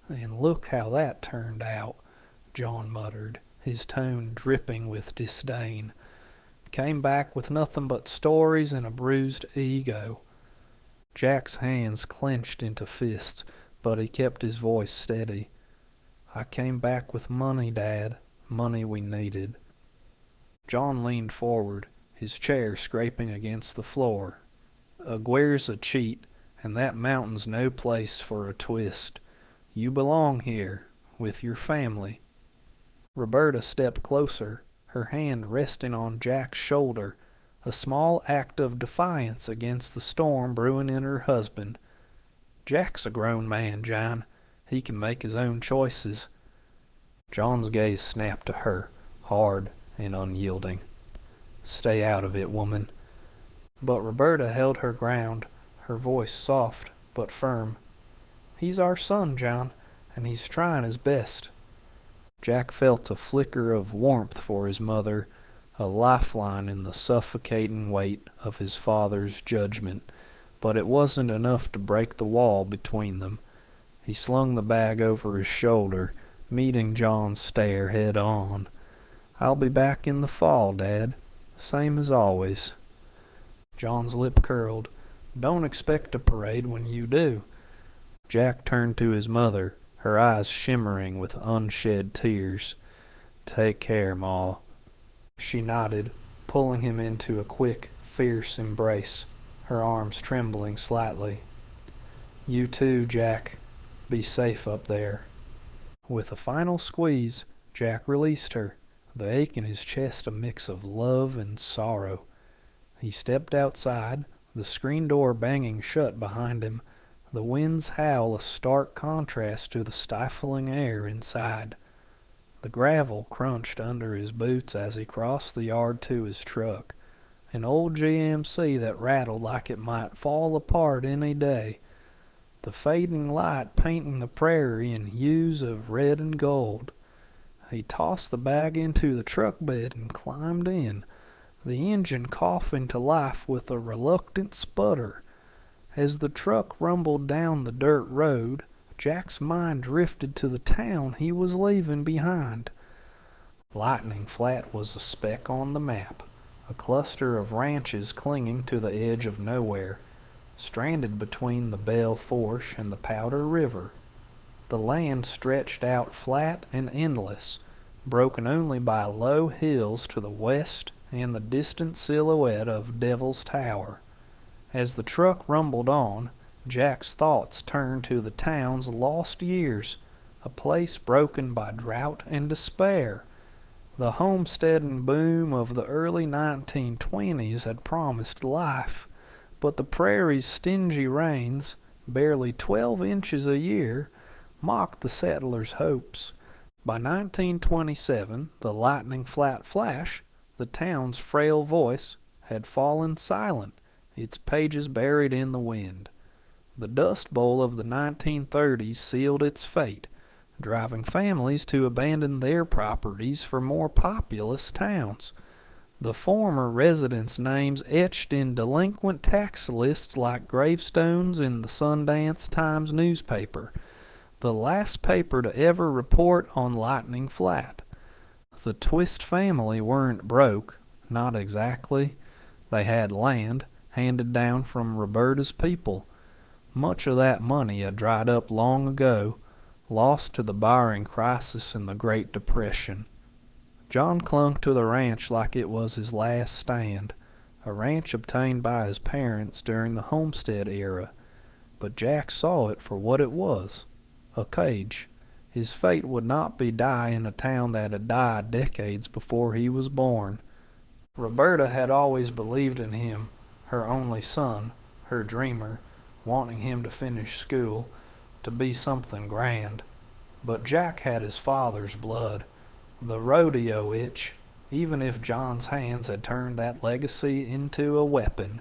"And look how that turned out," John muttered, his tone dripping with disdain. "Came back with nothing but stories and a bruised ego." Jack's hands clenched into fists, but he kept his voice steady. "I came back with money, Dad, money we needed." John leaned forward, his chair scraping against the floor. "Aguirre's a cheat, and that mountain's no place for a twist. You belong here, with your family." Roberta stepped closer, her hand resting on Jack's shoulder, a small act of defiance against the storm brewing in her husband. "Jack's a grown man, John. He can make his own choices." John's gaze snapped to her, hard and unyielding. "Stay out of it, woman." But Roberta held her ground, her voice soft but firm. "He's our son, John, and he's trying his best." Jack felt a flicker of warmth for his mother, a lifeline in the suffocating weight of his father's judgment, but it wasn't enough to break the wall between them. He slung the bag over his shoulder, meeting John's stare head on. "I'll be back in the fall, Dad, same as always." John's lip curled. "Don't expect a parade when you do." Jack turned to his mother, her eyes shimmering with unshed tears. "Take care, Ma." She nodded, pulling him into a quick, fierce embrace, her arms trembling slightly. "You too, Jack. Be safe up there." With a final squeeze, Jack released her, the ache in his chest a mix of love and sorrow. He stepped outside, the screen door banging shut behind him, the wind's howl a stark contrast to the stifling air inside. The gravel crunched under his boots as he crossed the yard to his truck, an old GMC that rattled like it might fall apart any day, the fading light painting the prairie in hues of red and gold. He tossed the bag into the truck bed and climbed in, the engine coughing to life with a reluctant sputter. As the truck rumbled down the dirt road, Jack's mind drifted to the town he was leaving behind. Lightning Flat was a speck on the map, a cluster of ranches clinging to the edge of nowhere, stranded between the Belle Fourche and the Powder River. The land stretched out flat and endless, broken only by low hills to the west and the distant silhouette of Devil's Tower. As the truck rumbled on, Jack's thoughts turned to the town's lost years, a place broken by drought and despair. The homesteading boom of the early 1920s had promised life, but the prairie's stingy rains, barely 12 inches a year, mocked the settlers' hopes. By 1927, the Lightning Flat flash, the town's frail voice, had fallen silent, its pages buried in the wind. The Dust Bowl of the 1930s sealed its fate, driving families to abandon their properties for more populous towns. The former residents' names etched in delinquent tax lists like gravestones in the Sundance Times newspaper, the last paper to ever report on Lightning Flat. The Twist family weren't broke, not exactly. They had land, handed down from Roberta's people. Much of that money had dried up long ago, lost to the borrowing crisis in the Great Depression. John clung to the ranch like it was his last stand, a ranch obtained by his parents during the homestead era. But Jack saw it for what it was, a cage. His fate would not be die in a town that had died decades before he was born. Roberta had always believed in him, her only son, her dreamer, wanting him to finish school, to be something grand. But Jack had his father's blood, the rodeo itch, even if John's hands had turned that legacy into a weapon.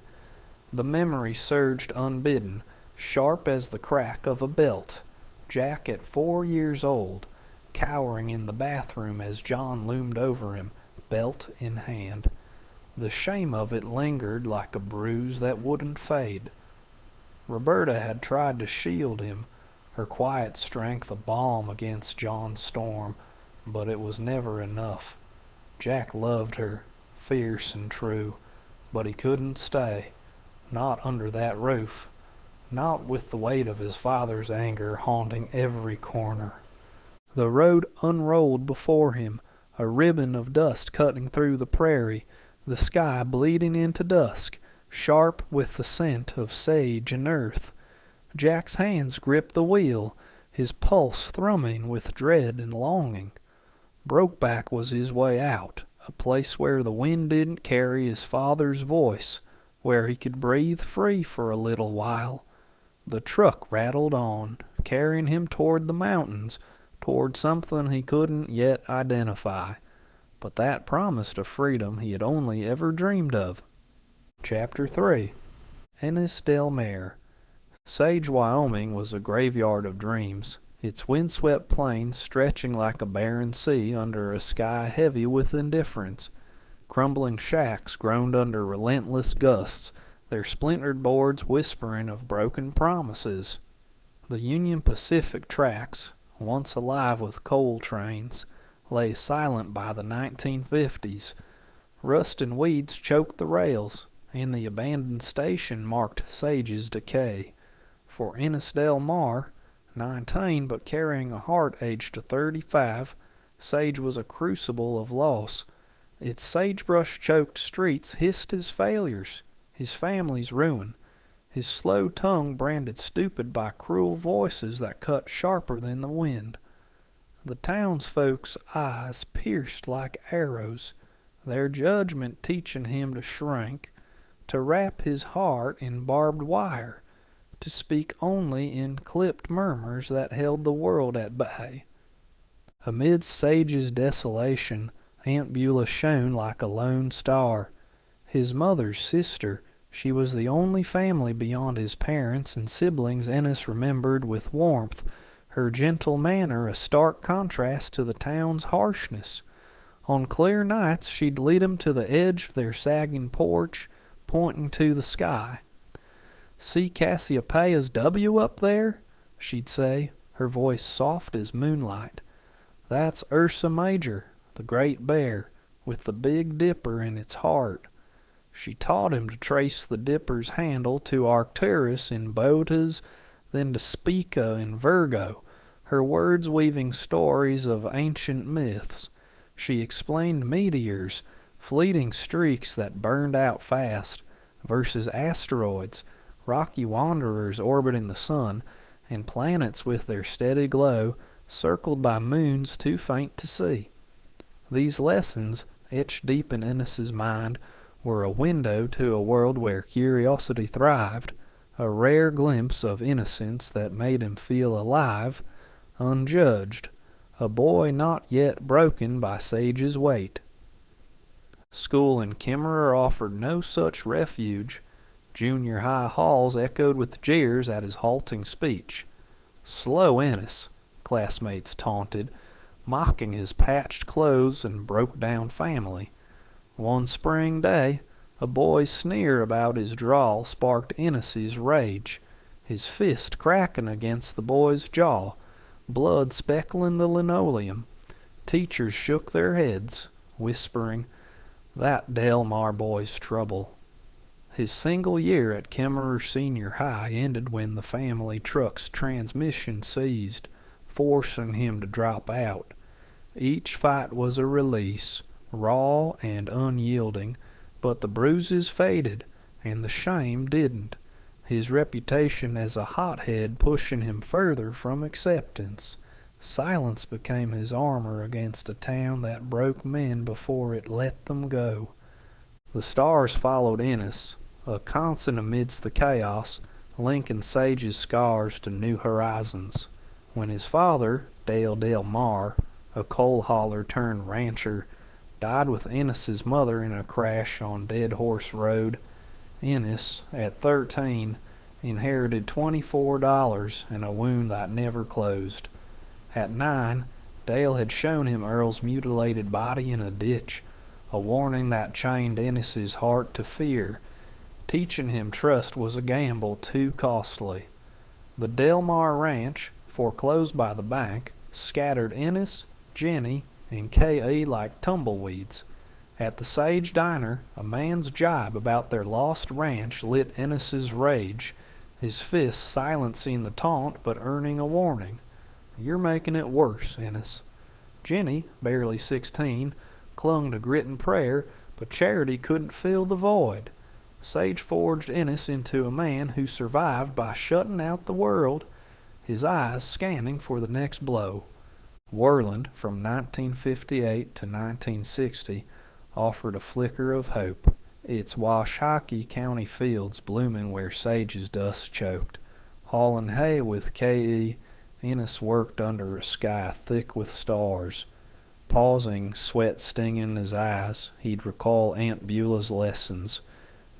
The memory surged unbidden, sharp as the crack of a belt. Jack at 4 years old, cowering in the bathroom as John loomed over him, belt in hand. The shame of it lingered like a bruise that wouldn't fade. Roberta had tried to shield him, her quiet strength a balm against John's storm, but it was never enough. Jack loved her, fierce and true, but he couldn't stay, not under that roof, not with the weight of his father's anger haunting every corner. The road unrolled before him, a ribbon of dust cutting through the prairie, the sky bleeding into dusk, sharp with the scent of sage and earth. Jack's hands gripped the wheel, his pulse thrumming with dread and longing. Brokeback was his way out, a place where the wind didn't carry his father's voice, where he could breathe free for a little while. The truck rattled on, carrying him toward the mountains, toward something he couldn't yet identify, but that promised a freedom he had only ever dreamed of. Chapter 3. Ennis Del Mar. Sage, Wyoming was a graveyard of dreams, its windswept plains stretching like a barren sea under a sky heavy with indifference. Crumbling shacks groaned under relentless gusts, their splintered boards whispering of broken promises. The Union Pacific tracks, once alive with coal trains, lay silent by the 1950s. Rust and weeds choked the rails, and the abandoned station marked Sage's decay. For Ennis Del Mar, 19 but carrying a heart aged to 35, Sage was a crucible of loss. Its sagebrush-choked streets hissed his failures, his family's ruin, his slow tongue branded stupid by cruel voices that cut sharper than the wind. The townsfolk's eyes pierced like arrows, their judgment teaching him to shrink, to wrap his heart in barbed wire, to speak only in clipped murmurs that held the world at bay. Amidst Sage's desolation, Aunt Beulah shone like a lone star. His mother's sister, she was the only family beyond his parents and siblings Ennis remembered with warmth, her gentle manner a stark contrast to the town's harshness. On clear nights she'd lead him to the edge of their sagging porch, pointing to the sky. "See Cassiopeia's W up there?" she'd say, her voice soft as moonlight. "That's Ursa Major, the Great Bear, with the Big Dipper in its heart." She taught him to trace the dipper's handle to Arcturus in Botas, then to Spica in Virgo, her words weaving stories of ancient myths. She explained meteors, fleeting streaks that burned out fast, versus asteroids, rocky wanderers orbiting the sun, and planets with their steady glow, circled by moons too faint to see. These lessons, etched deep in Ennis's mind, were a window to a world where curiosity thrived, a rare glimpse of innocence that made him feel alive, unjudged, a boy not yet broken by Sage's weight. School in Kimmerer offered no such refuge. Junior high halls echoed with jeers at his halting speech. "Slow Ennis," classmates taunted, mocking his patched clothes and broke-down family. One spring day, a boy's sneer about his drawl sparked Ennis's rage, his fist cracking against the boy's jaw, blood speckling the linoleum. Teachers shook their heads, whispering, "That Del Mar boy's trouble." His single year at Kimmerer Senior High ended when the family truck's transmission seized, forcing him to drop out. Each fight was a release, raw and unyielding, but the bruises faded, and the shame didn't, his reputation as a hothead pushing him further from acceptance. Silence became his armor against a town that broke men before it let them go. The stars followed Ennis, a constant amidst the chaos, linking Sage's scars to new horizons. When his father, Dale Del Mar, a coal hauler turned rancher, died with Ennis's mother in a crash on Dead Horse Road, Ennis, at 13, inherited $24 and a wound that never closed. At 9, Dale had shown him Earl's mutilated body in a ditch, a warning that chained Ennis's heart to fear. Teaching him trust was a gamble too costly. The Delmar Ranch, foreclosed by the bank, scattered Ennis, Jenny, and K.E. like tumbleweeds. At the Sage Diner, a man's jibe about their lost ranch lit Ennis's rage, his fist silencing the taunt but earning a warning. "You're making it worse, Ennis." Jenny, barely 16, clung to grit and prayer, but charity couldn't fill the void. Sage forged Ennis into a man who survived by shutting out the world, his eyes scanning for the next blow. Worland, from 1958 to 1960, offered a flicker of hope, its Washakie County fields blooming where Sage's dust choked. Hauling hay with K.E., Ennis worked under a sky thick with stars. Pausing, sweat stinging his eyes, he'd recall Aunt Beulah's lessons.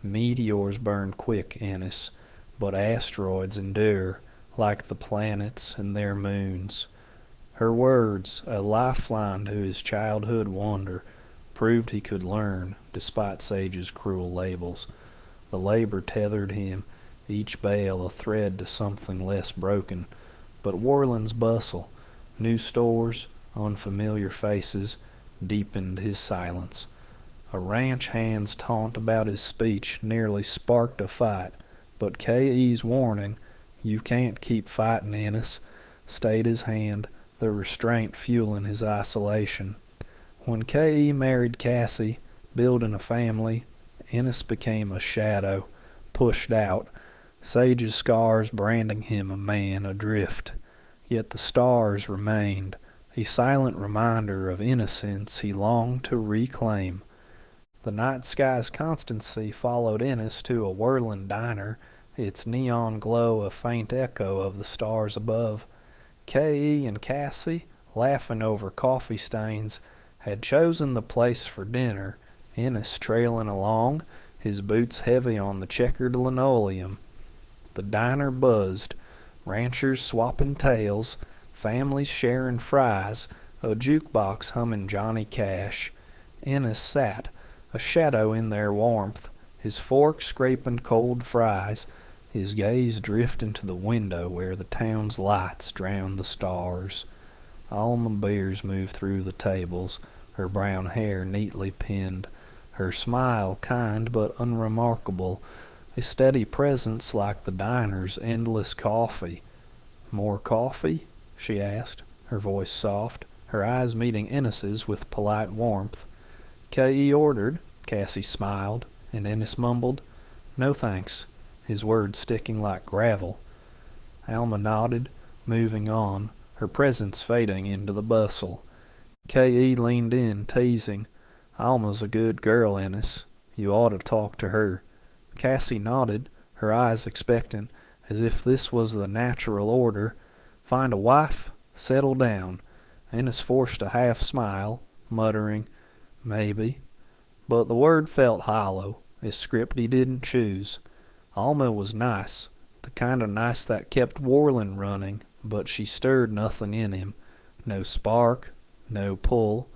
Meteors burn quick, Ennis, but asteroids endure, like the planets and their moons. Her words, a lifeline to his childhood wonder, proved he could learn, despite Sage's cruel labels. The labor tethered him, each bale a thread to something less broken. But Worland's bustle, new stores, unfamiliar faces, deepened his silence. A ranch hand's taunt about his speech nearly sparked a fight, but K.E.'s warning, "You can't keep fighting, Ennis," stayed his hand, the restraint fueling his isolation. When K.E. married Cassie, building a family, Ennis became a shadow, pushed out, Sage's scars branding him a man adrift. Yet the stars remained, a silent reminder of innocence he longed to reclaim. The night sky's constancy followed Ennis to a Worland diner, its neon glow a faint echo of the stars above. K.E. and Cassie, laughing over coffee stains, had chosen the place for dinner, Ennis trailing along, his boots heavy on the checkered linoleum. The diner buzzed, ranchers swapping tales, families sharing fries, a jukebox humming Johnny Cash. Ennis sat, a shadow in their warmth, his fork scraping cold fries, his gaze drifting to the window where the town's lights drowned the stars. Alma Beers moved through the tables, her brown hair neatly pinned, her smile kind but unremarkable, a steady presence like the diner's endless coffee. "More coffee?" she asked, her voice soft, her eyes meeting Ennis's with polite warmth. K.E. ordered, Cassie smiled, and Ennis mumbled, "No thanks," his words sticking like gravel. Alma nodded, moving on, her presence fading into the bustle. K.E. leaned in, teasing, "Alma's a good girl, Ennis. You ought to talk to her." Cassie nodded, her eyes expectant, as if this was the natural order. "Find a wife? Settle down." Ennis forced a half smile, muttering, "Maybe." But the word felt hollow, a script he didn't choose. Alma was nice, the kind of nice that kept Worland running, but she stirred nothing in him. No spark, no pull,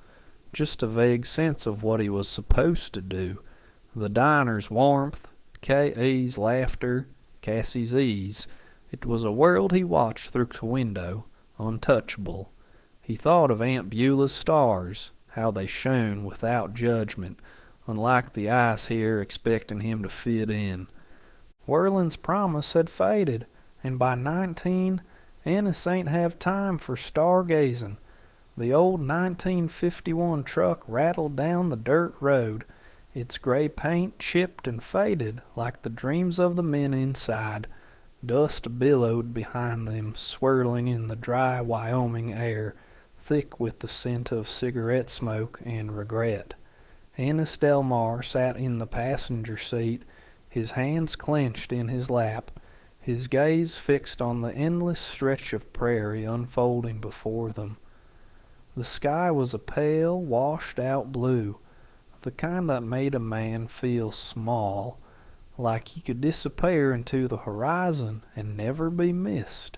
just a vague sense of what he was supposed to do. The diner's warmth, K.E.'s laughter, Cassie's ease. It was a world he watched through the window, untouchable. He thought of Aunt Beulah's stars, how they shone without judgment, unlike the eyes here expecting him to fit in. Worland's promise had faded, and by 19, Ennis ain't have time for stargazing. The old 1951 truck rattled down the dirt road, its gray paint chipped and faded like the dreams of the men inside. Dust billowed behind them, swirling in the dry Wyoming air, thick with the scent of cigarette smoke and regret. Ennis Delmar sat in the passenger seat, his hands clenched in his lap, his gaze fixed on the endless stretch of prairie unfolding before them. The sky was a pale, washed-out blue, the kind that made a man feel small, like he could disappear into the horizon and never be missed.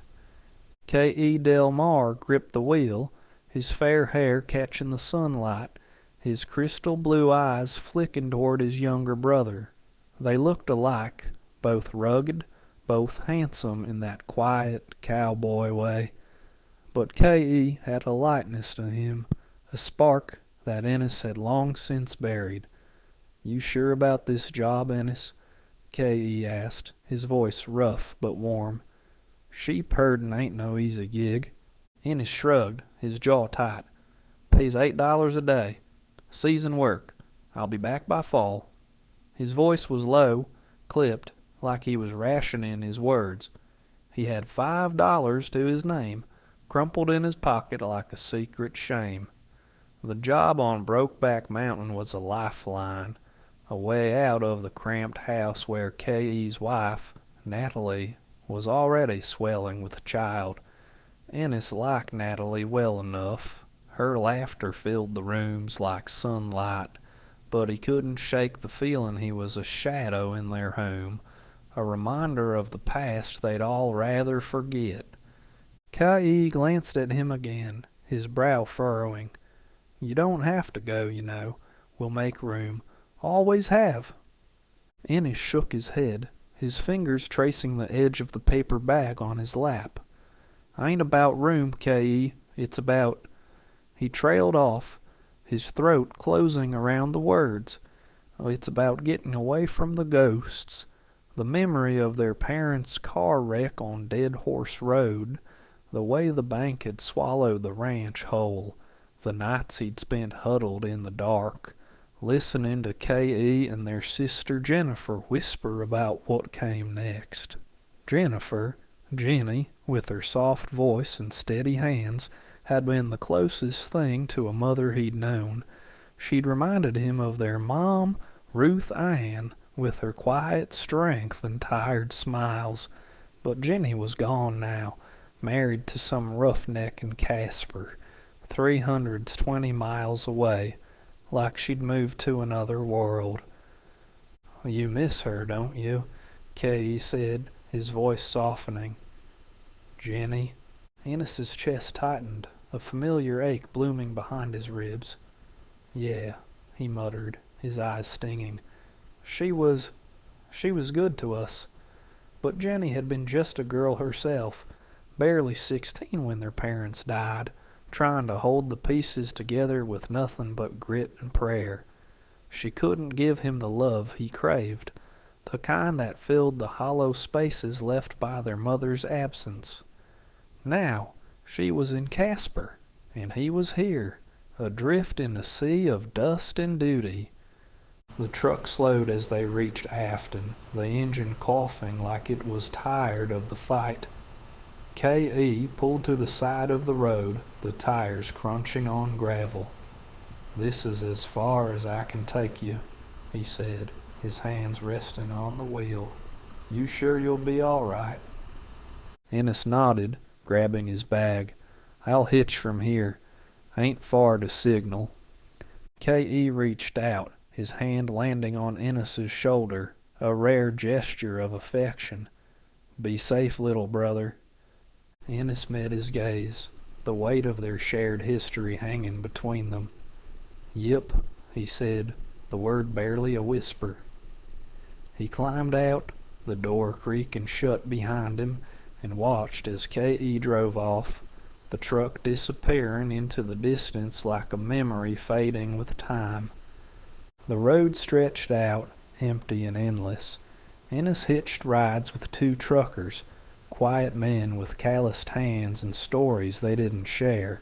K.E. Del Mar gripped the wheel, his fair hair catching the sunlight, his crystal blue eyes flicking toward his younger brother. They looked alike, both rugged, both handsome in that quiet cowboy way. But K.E. had a lightness to him, a spark that Ennis had long since buried. "You sure about this job, Ennis?" K.E. asked, his voice rough but warm. "Sheep herdin' ain't no easy gig." Ennis shrugged, his jaw tight. "Pays $8 a day. Season work. I'll be back by fall." His voice was low, clipped, like he was rationing his words. He had $5 to his name, crumpled in his pocket like a secret shame. The job on Brokeback Mountain was a lifeline, a way out of the cramped house where K.E.'s wife, Natalie, was already swelling with child. Ennis liked Natalie well enough. Her laughter filled the rooms like sunlight, but he couldn't shake the feeling he was a shadow in their home, a reminder of the past they'd all rather forget. K.E. glanced at him again, his brow furrowing. "You don't have to go, you know. We'll make room. Always have." Ennis shook his head, his fingers tracing the edge of the paper bag on his lap. "Ain't about room, K.E. It's about—" He trailed off, his throat closing around the words. "It's about getting away from the ghosts, the memory of their parents' car wreck on Dead Horse Road, the way the bank had swallowed the ranch whole, the nights he'd spent huddled in the dark, listening to K.E. and their sister Jennifer whisper about what came next." Jennifer, Jenny, with her soft voice and steady hands, had been the closest thing to a mother he'd known. She'd reminded him of their mom, Ruth Ann, with her quiet strength and tired smiles. But Jenny was gone now, married to some roughneck in Casper, 320 miles away, like she'd moved to another world. "You miss her, don't you?" K.E. said, his voice softening. "Jenny?" Ennis's chest tightened, a familiar ache blooming behind his ribs. "Yeah," he muttered, his eyes stinging. She was good to us. But Jenny had been just a girl herself, barely 16 when their parents died, trying to hold the pieces together with nothing but grit and prayer. She couldn't give him the love he craved, the kind that filled the hollow spaces left by their mother's absence. Now she was in Casper, and he was here, adrift in a sea of dust and duty. The truck slowed as they reached Afton, the engine coughing like it was tired of the fight. K.E. pulled to the side of the road, the tires crunching on gravel. "This is as far as I can take you," he said, his hands resting on the wheel. "You sure you'll be all right?" Ennis nodded, grabbing his bag. "I'll hitch from here. Ain't far to Signal." K.E. reached out, his hand landing on Ennis's shoulder, a rare gesture of affection. "Be safe, little brother." Ennis met his gaze, the weight of their shared history hanging between them. "Yep," he said, the word barely a whisper. He climbed out, the door creaking shut behind him, and watched as K.E. drove off, the truck disappearing into the distance like a memory fading with time. The road stretched out, empty and endless. Ennis hitched rides with two truckers, quiet men with calloused hands and stories they didn't share.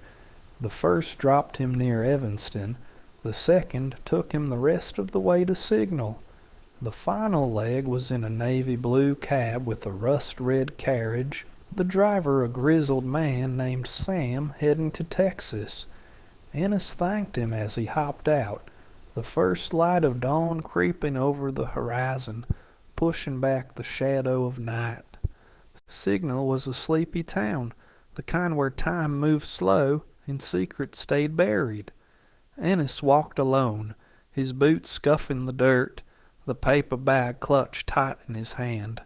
The first dropped him near Evanston, the second took him the rest of the way to Signal. The final leg was in a navy blue cab with a rust-red carriage, the driver a grizzled man named Sam heading to Texas. Ennis thanked him as he hopped out, the first light of dawn creeping over the horizon, pushing back the shadow of night. Signal was a sleepy town, the kind where time moved slow and secrets stayed buried. Ennis walked alone, his boots scuffing the dirt, the paper bag clutched tight in his hand.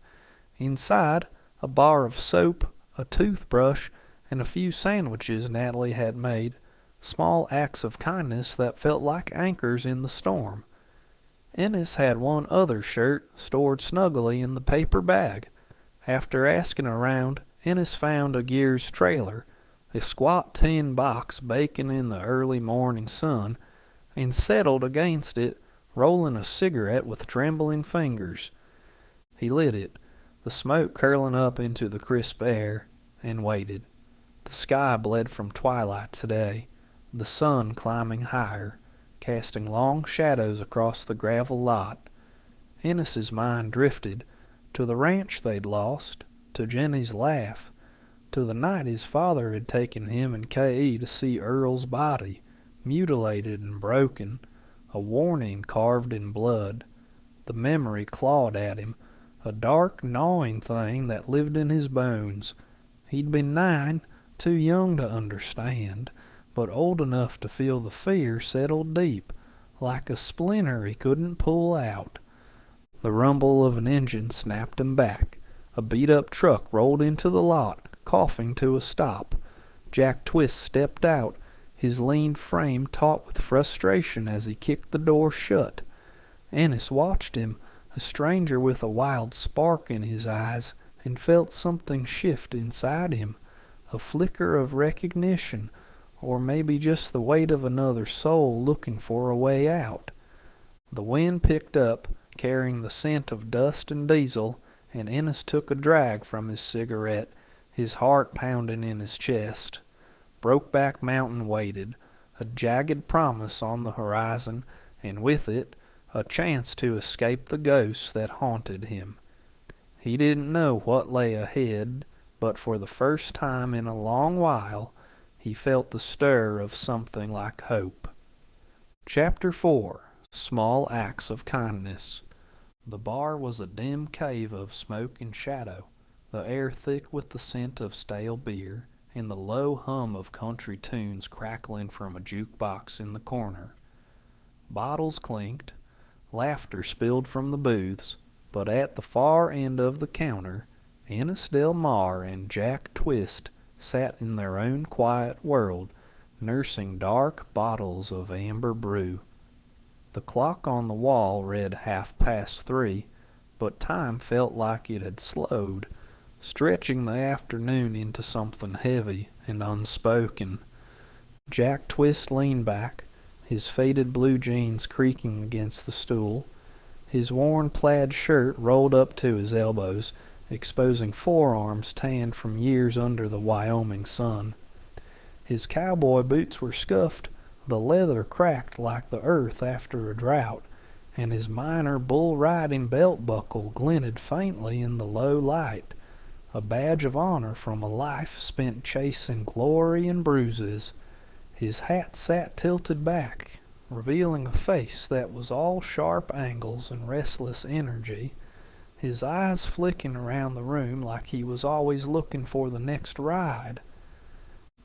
Inside, a bar of soap, a toothbrush, and a few sandwiches Natalie had made, small acts of kindness that felt like anchors in the storm. Ennis had one other shirt stored snugly in the paper bag. After asking around, Ennis found a Gear's trailer, a squat tin box baking in the early morning sun, and settled against it, rolling a cigarette with trembling fingers. He lit it, the smoke curling up into the crisp air, and waited. The sky bled from twilight today, the sun climbing higher, casting long shadows across the gravel lot. Ennis's mind drifted to the ranch they'd lost, to Jenny's laugh, to the night his father had taken him and K.E. to see Earl's body, mutilated and broken, a warning carved in blood. The memory clawed at him, a dark, gnawing thing that lived in his bones. He'd been 9, too young to understand, but old enough to feel the fear settle deep, like a splinter he couldn't pull out. The rumble of an engine snapped him back. A beat-up truck rolled into the lot, coughing to a stop. Jack Twist stepped out, his lean frame taut with frustration as he kicked the door shut. Ennis watched him, a stranger with a wild spark in his eyes, and felt something shift inside him, a flicker of recognition, or maybe just the weight of another soul looking for a way out. The wind picked up, carrying the scent of dust and diesel, and Ennis took a drag from his cigarette, his heart pounding in his chest. Brokeback Mountain waited, a jagged promise on the horizon, and with it, a chance to escape the ghosts that haunted him. He didn't know what lay ahead, but for the first time in a long while, he felt the stir of something like hope. Chapter 4. Small Acts of Kindness. The bar was a dim cave of smoke and shadow, the air thick with the scent of stale beer, and the low hum of country tunes crackling from a jukebox in the corner. Bottles clinked, laughter spilled from the booths, but at the far end of the counter, Ennis Del Mar and Jack Twist sat in their own quiet world, nursing dark bottles of amber brew. The clock on the wall read 3:30, but time felt like it had slowed, stretching the afternoon into something heavy and unspoken. Jack Twist leaned back, his faded blue jeans creaking against the stool, his worn plaid shirt rolled up to his elbows, exposing forearms tanned from years under the Wyoming sun. His cowboy boots were scuffed, the leather cracked like the earth after a drought, and his minor bull-riding belt buckle glinted faintly in the low light, a badge of honor from a life spent chasing glory and bruises. His hat sat tilted back, revealing a face that was all sharp angles and restless energy, his eyes flicking around the room like he was always looking for the next ride.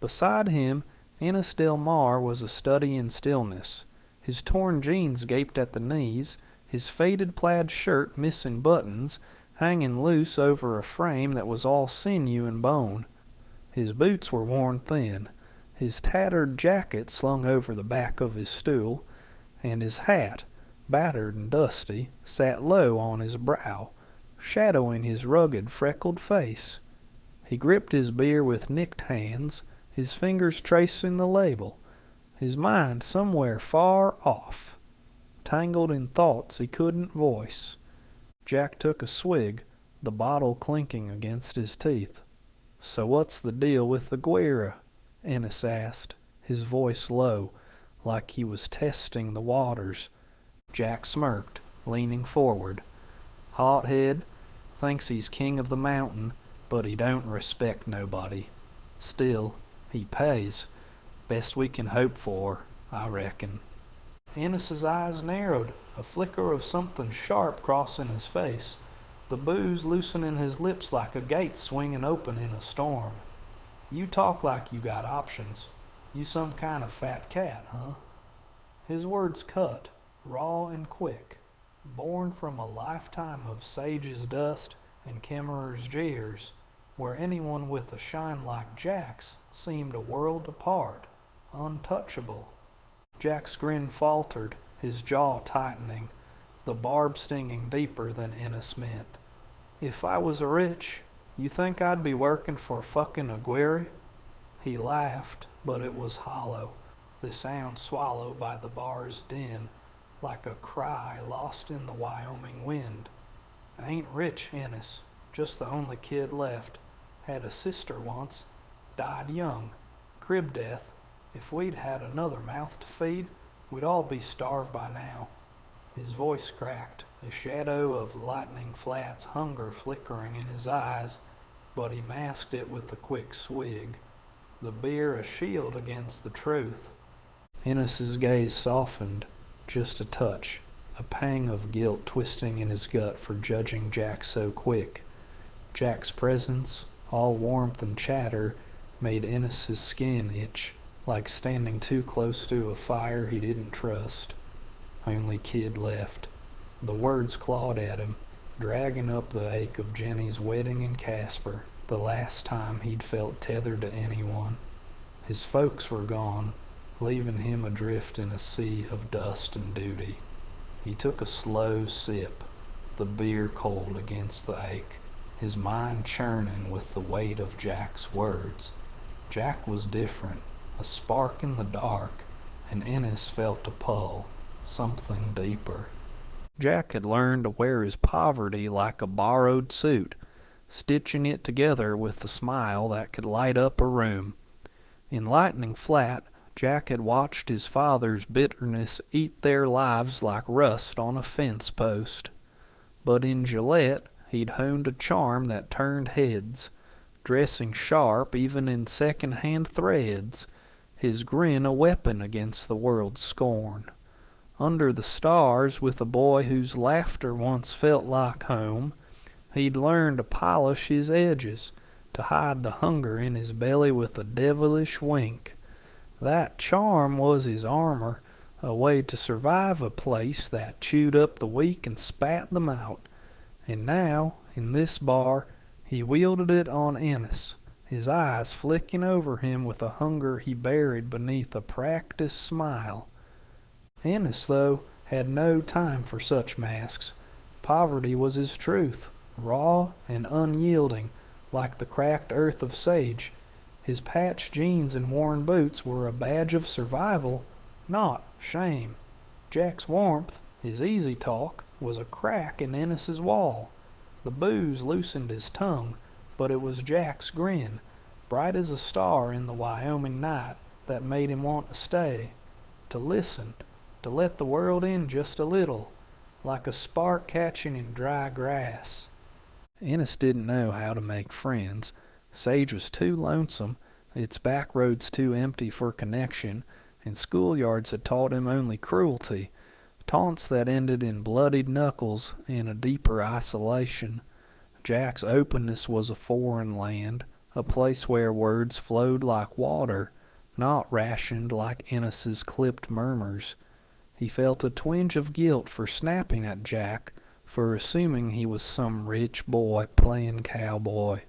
Beside him, Ennis Del Mar was a study in stillness. His torn jeans gaped at the knees, his faded plaid shirt missing buttons, hanging loose over a frame that was all sinew and bone. His boots were worn thin, his tattered jacket slung over the back of his stool, and his hat, battered and dusty, sat low on his brow, shadowing his rugged, freckled face. He gripped his beer with nicked hands, his fingers tracing the label, his mind somewhere far off, tangled in thoughts he couldn't voice. Jack took a swig, the bottle clinking against his teeth. "So what's the deal with the Guerra?" Ennis asked, his voice low, like he was testing the waters. Jack smirked, leaning forward. "Hothead, thinks he's king of the mountain, but he don't respect nobody. Still, he pays. Best we can hope for, I reckon." Ennis's eyes narrowed, a flicker of something sharp crossing his face, the booze loosening his lips like a gate swinging open in a storm. "You talk like you got options. You some kind of fat cat, huh?" His words cut, raw and quick. Born from a lifetime of sage's dust and chimera's jeers, where anyone with a shine like Jack's seemed a world apart, untouchable. Jack's grin faltered, his jaw tightening, the barb stinging deeper than Ennis meant. If I was rich, you think I'd be working for fucking Aguirre? He laughed, but it was hollow, the sound swallowed by the bar's din, like a cry lost in the Wyoming wind. I ain't rich, Ennis, just the only kid left. Had a sister once, died young, crib death. If we'd had another mouth to feed, we'd all be starved by now. His voice cracked, a shadow of Lightning Flat's hunger flickering in his eyes, but he masked it with a quick swig, the beer a shield against the truth. Ennis's gaze softened, just a touch, a pang of guilt twisting in his gut for judging Jack so quick. Jack's presence, all warmth and chatter, made Ennis's skin itch, like standing too close to a fire he didn't trust. Only kid left. The words clawed at him, dragging up the ache of Jenny's wedding in Casper, the last time he'd felt tethered to anyone. His folks were gone, leaving him adrift in a sea of dust and duty. He took a slow sip, the beer cold against the ache, his mind churning with the weight of Jack's words. Jack was different, a spark in the dark, and Ennis felt a pull, something deeper. Jack had learned to wear his poverty like a borrowed suit, stitching it together with a smile that could light up a room. In Lightning Flat, Jack had watched his father's bitterness eat their lives like rust on a fence post. But in Gillette, he'd honed a charm that turned heads, dressing sharp even in second-hand threads, his grin a weapon against the world's scorn. Under the stars, with a boy whose laughter once felt like home, he'd learned to polish his edges, to hide the hunger in his belly with a devilish wink. That charm was his armor, a way to survive a place that chewed up the weak and spat them out. And now, in this bar, he wielded it on Ennis, his eyes flicking over him with a hunger he buried beneath a practiced smile. Ennis, though, had no time for such masks. Poverty was his truth, raw and unyielding, like the cracked earth of sage. His patched jeans and worn boots were a badge of survival, not shame. Jack's warmth, his easy talk, was a crack in Ennis's wall. The booze loosened his tongue, but it was Jack's grin, bright as a star in the Wyoming night, that made him want to stay, to listen, to let the world in just a little, like a spark catching in dry grass. Ennis didn't know how to make friends. Sage was too lonesome, its back roads too empty for connection, and schoolyards had taught him only cruelty, taunts that ended in bloodied knuckles and a deeper isolation. Jack's openness was a foreign land, a place where words flowed like water, not rationed like Ennis's clipped murmurs. He felt a twinge of guilt for snapping at Jack, for assuming he was some rich boy playing cowboy.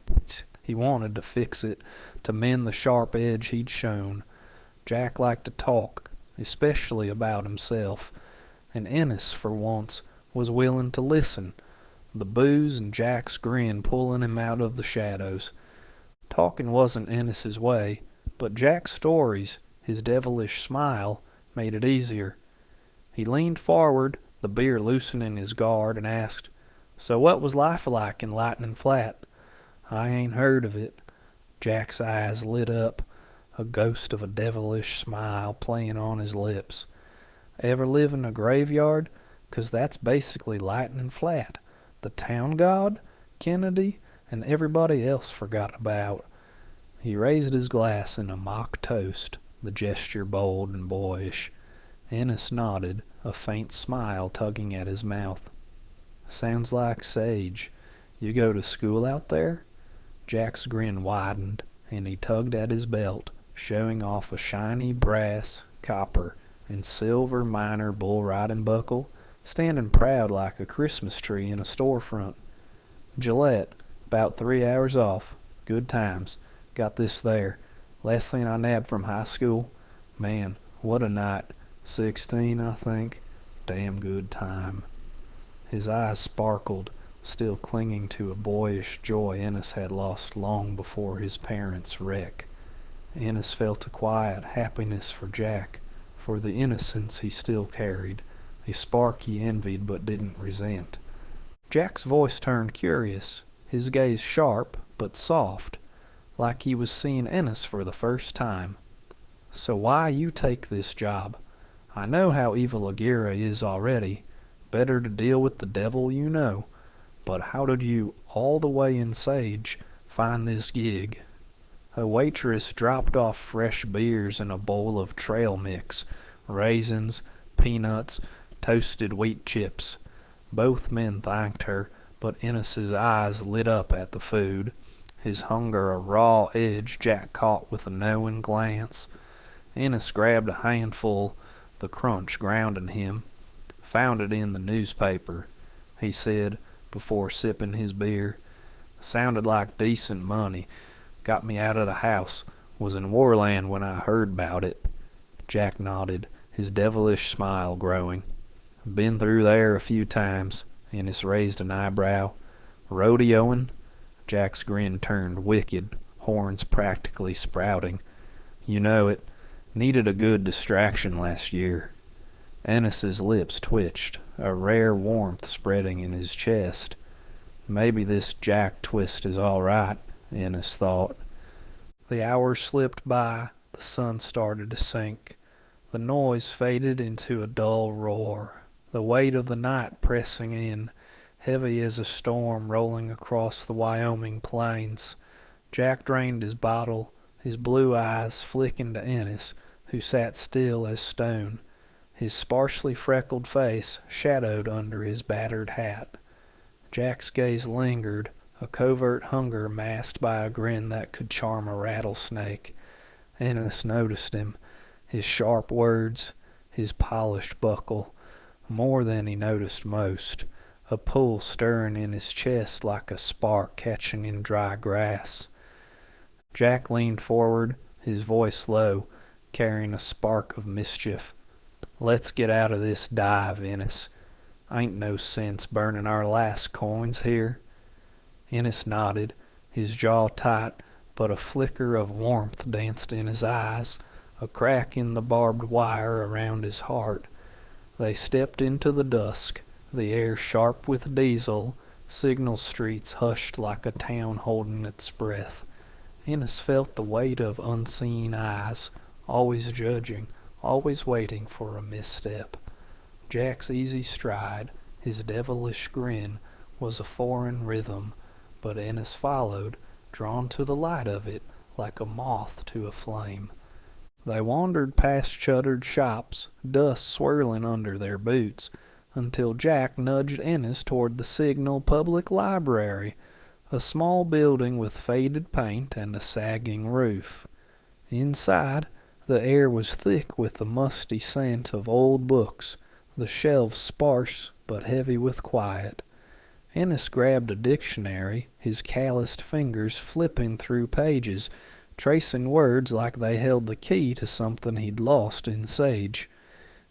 He wanted to fix it, to mend the sharp edge he'd shown. Jack liked to talk, especially about himself, and Ennis, for once, was willing to listen, the booze and Jack's grin pulling him out of the shadows. Talking wasn't Ennis's way, but Jack's stories, his devilish smile, made it easier. He leaned forward, the beer loosening his guard, and asked, "So what was life like in Lightning Flat?" "I ain't heard of it." Jack's eyes lit up, a ghost of a devilish smile playing on his lips. "Ever live in a graveyard? 'Cause that's basically Lightning Flat. The town god, Kennedy, and everybody else forgot about." He raised his glass in a mock toast, the gesture bold and boyish. Ennis nodded, a faint smile tugging at his mouth. "Sounds like Sage. You go to school out there?" Jack's grin widened, and he tugged at his belt, showing off a shiny brass, copper, and silver minor bull riding buckle standing proud like a Christmas tree in a storefront. Gillette, about 3 hours off. Good times. Got this there. Last thing I nabbed from high school. Man, what a night. 16, I think. Damn good time. His eyes sparkled, still clinging to a boyish joy Ennis had lost long before his parents' wreck. Ennis felt a quiet happiness for Jack, for the innocence he still carried, a spark he envied but didn't resent. Jack's voice turned curious, his gaze sharp but soft, like he was seeing Ennis for the first time. So why you take this job? I know how evil Agira is already. Better to deal with the devil you know. But how did you, all the way in Sage, find this gig? A waitress dropped off fresh beers in a bowl of trail mix, raisins, peanuts, toasted wheat chips. Both men thanked her, but Ennis's eyes lit up at the food, his hunger a raw edge Jack caught with a knowing glance. Ennis grabbed a handful, the crunch grounding him. Found it in the newspaper, he said, before sipping his beer. Sounded like decent money. Got me out of the house. Was in Warland when I heard about it. Jack nodded, his devilish smile growing. Been through there a few times. Ennis raised an eyebrow. Rodeoing? Jack's grin turned wicked, horns practically sprouting. You know it. Needed a good distraction last year. Ennis's lips twitched, a rare warmth spreading in his chest. Maybe this Jack twist is all right, Ennis thought. The hours slipped by, the sun started to sink. The noise faded into a dull roar, the weight of the night pressing in, heavy as a storm rolling across the Wyoming plains. Jack drained his bottle, his blue eyes flicking to Ennis, who sat still as stone, his sparsely freckled face shadowed under his battered hat. Jack's gaze lingered, a covert hunger masked by a grin that could charm a rattlesnake. Ennis noticed him, his sharp words, his polished buckle, more than he noticed most, a pull stirring in his chest like a spark catching in dry grass. Jack leaned forward, his voice low, carrying a spark of mischief. Let's get out of this dive, Ennis. Ain't no sense burning our last coins here. Ennis nodded, his jaw tight, but a flicker of warmth danced in his eyes, a crack in the barbed wire around his heart. They stepped into the dusk, the air sharp with diesel, signal streets hushed like a town holding its breath. Ennis felt the weight of unseen eyes, always judging, always waiting for a misstep. Jack's easy stride, his devilish grin, was a foreign rhythm, but Ennis followed, drawn to the light of it, like a moth to a flame. They wandered past shuttered shops, dust swirling under their boots, until Jack nudged Ennis toward the Signal Public Library, a small building with faded paint and a sagging roof. Inside, the air was thick with the musty scent of old books, the shelves sparse but heavy with quiet. Ennis grabbed a dictionary, his calloused fingers flipping through pages, tracing words like they held the key to something he'd lost in Sage.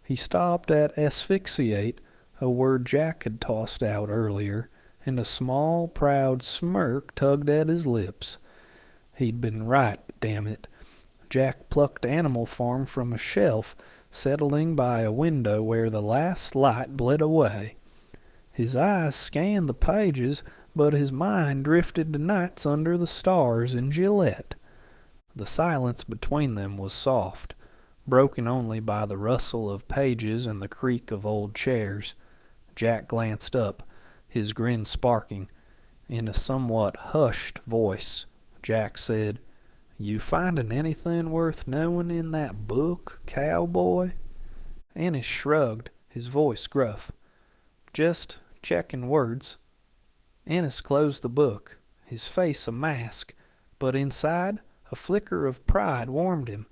He stopped at asphyxiate, a word Jack had tossed out earlier, and a small, proud smirk tugged at his lips. He'd been right, damn it. Jack plucked Animal Farm from a shelf, settling by a window where the last light bled away. His eyes scanned the pages, but his mind drifted to nights under the stars in Gillette. The silence between them was soft, broken only by the rustle of pages and the creak of old chairs. Jack glanced up, his grin sparking. In a somewhat hushed voice, Jack said, "You findin' anything worth knowing in that book, cowboy?" Ennis shrugged, his voice gruff. "Just checking words." Ennis closed the book, his face a mask, but inside a flicker of pride warmed him,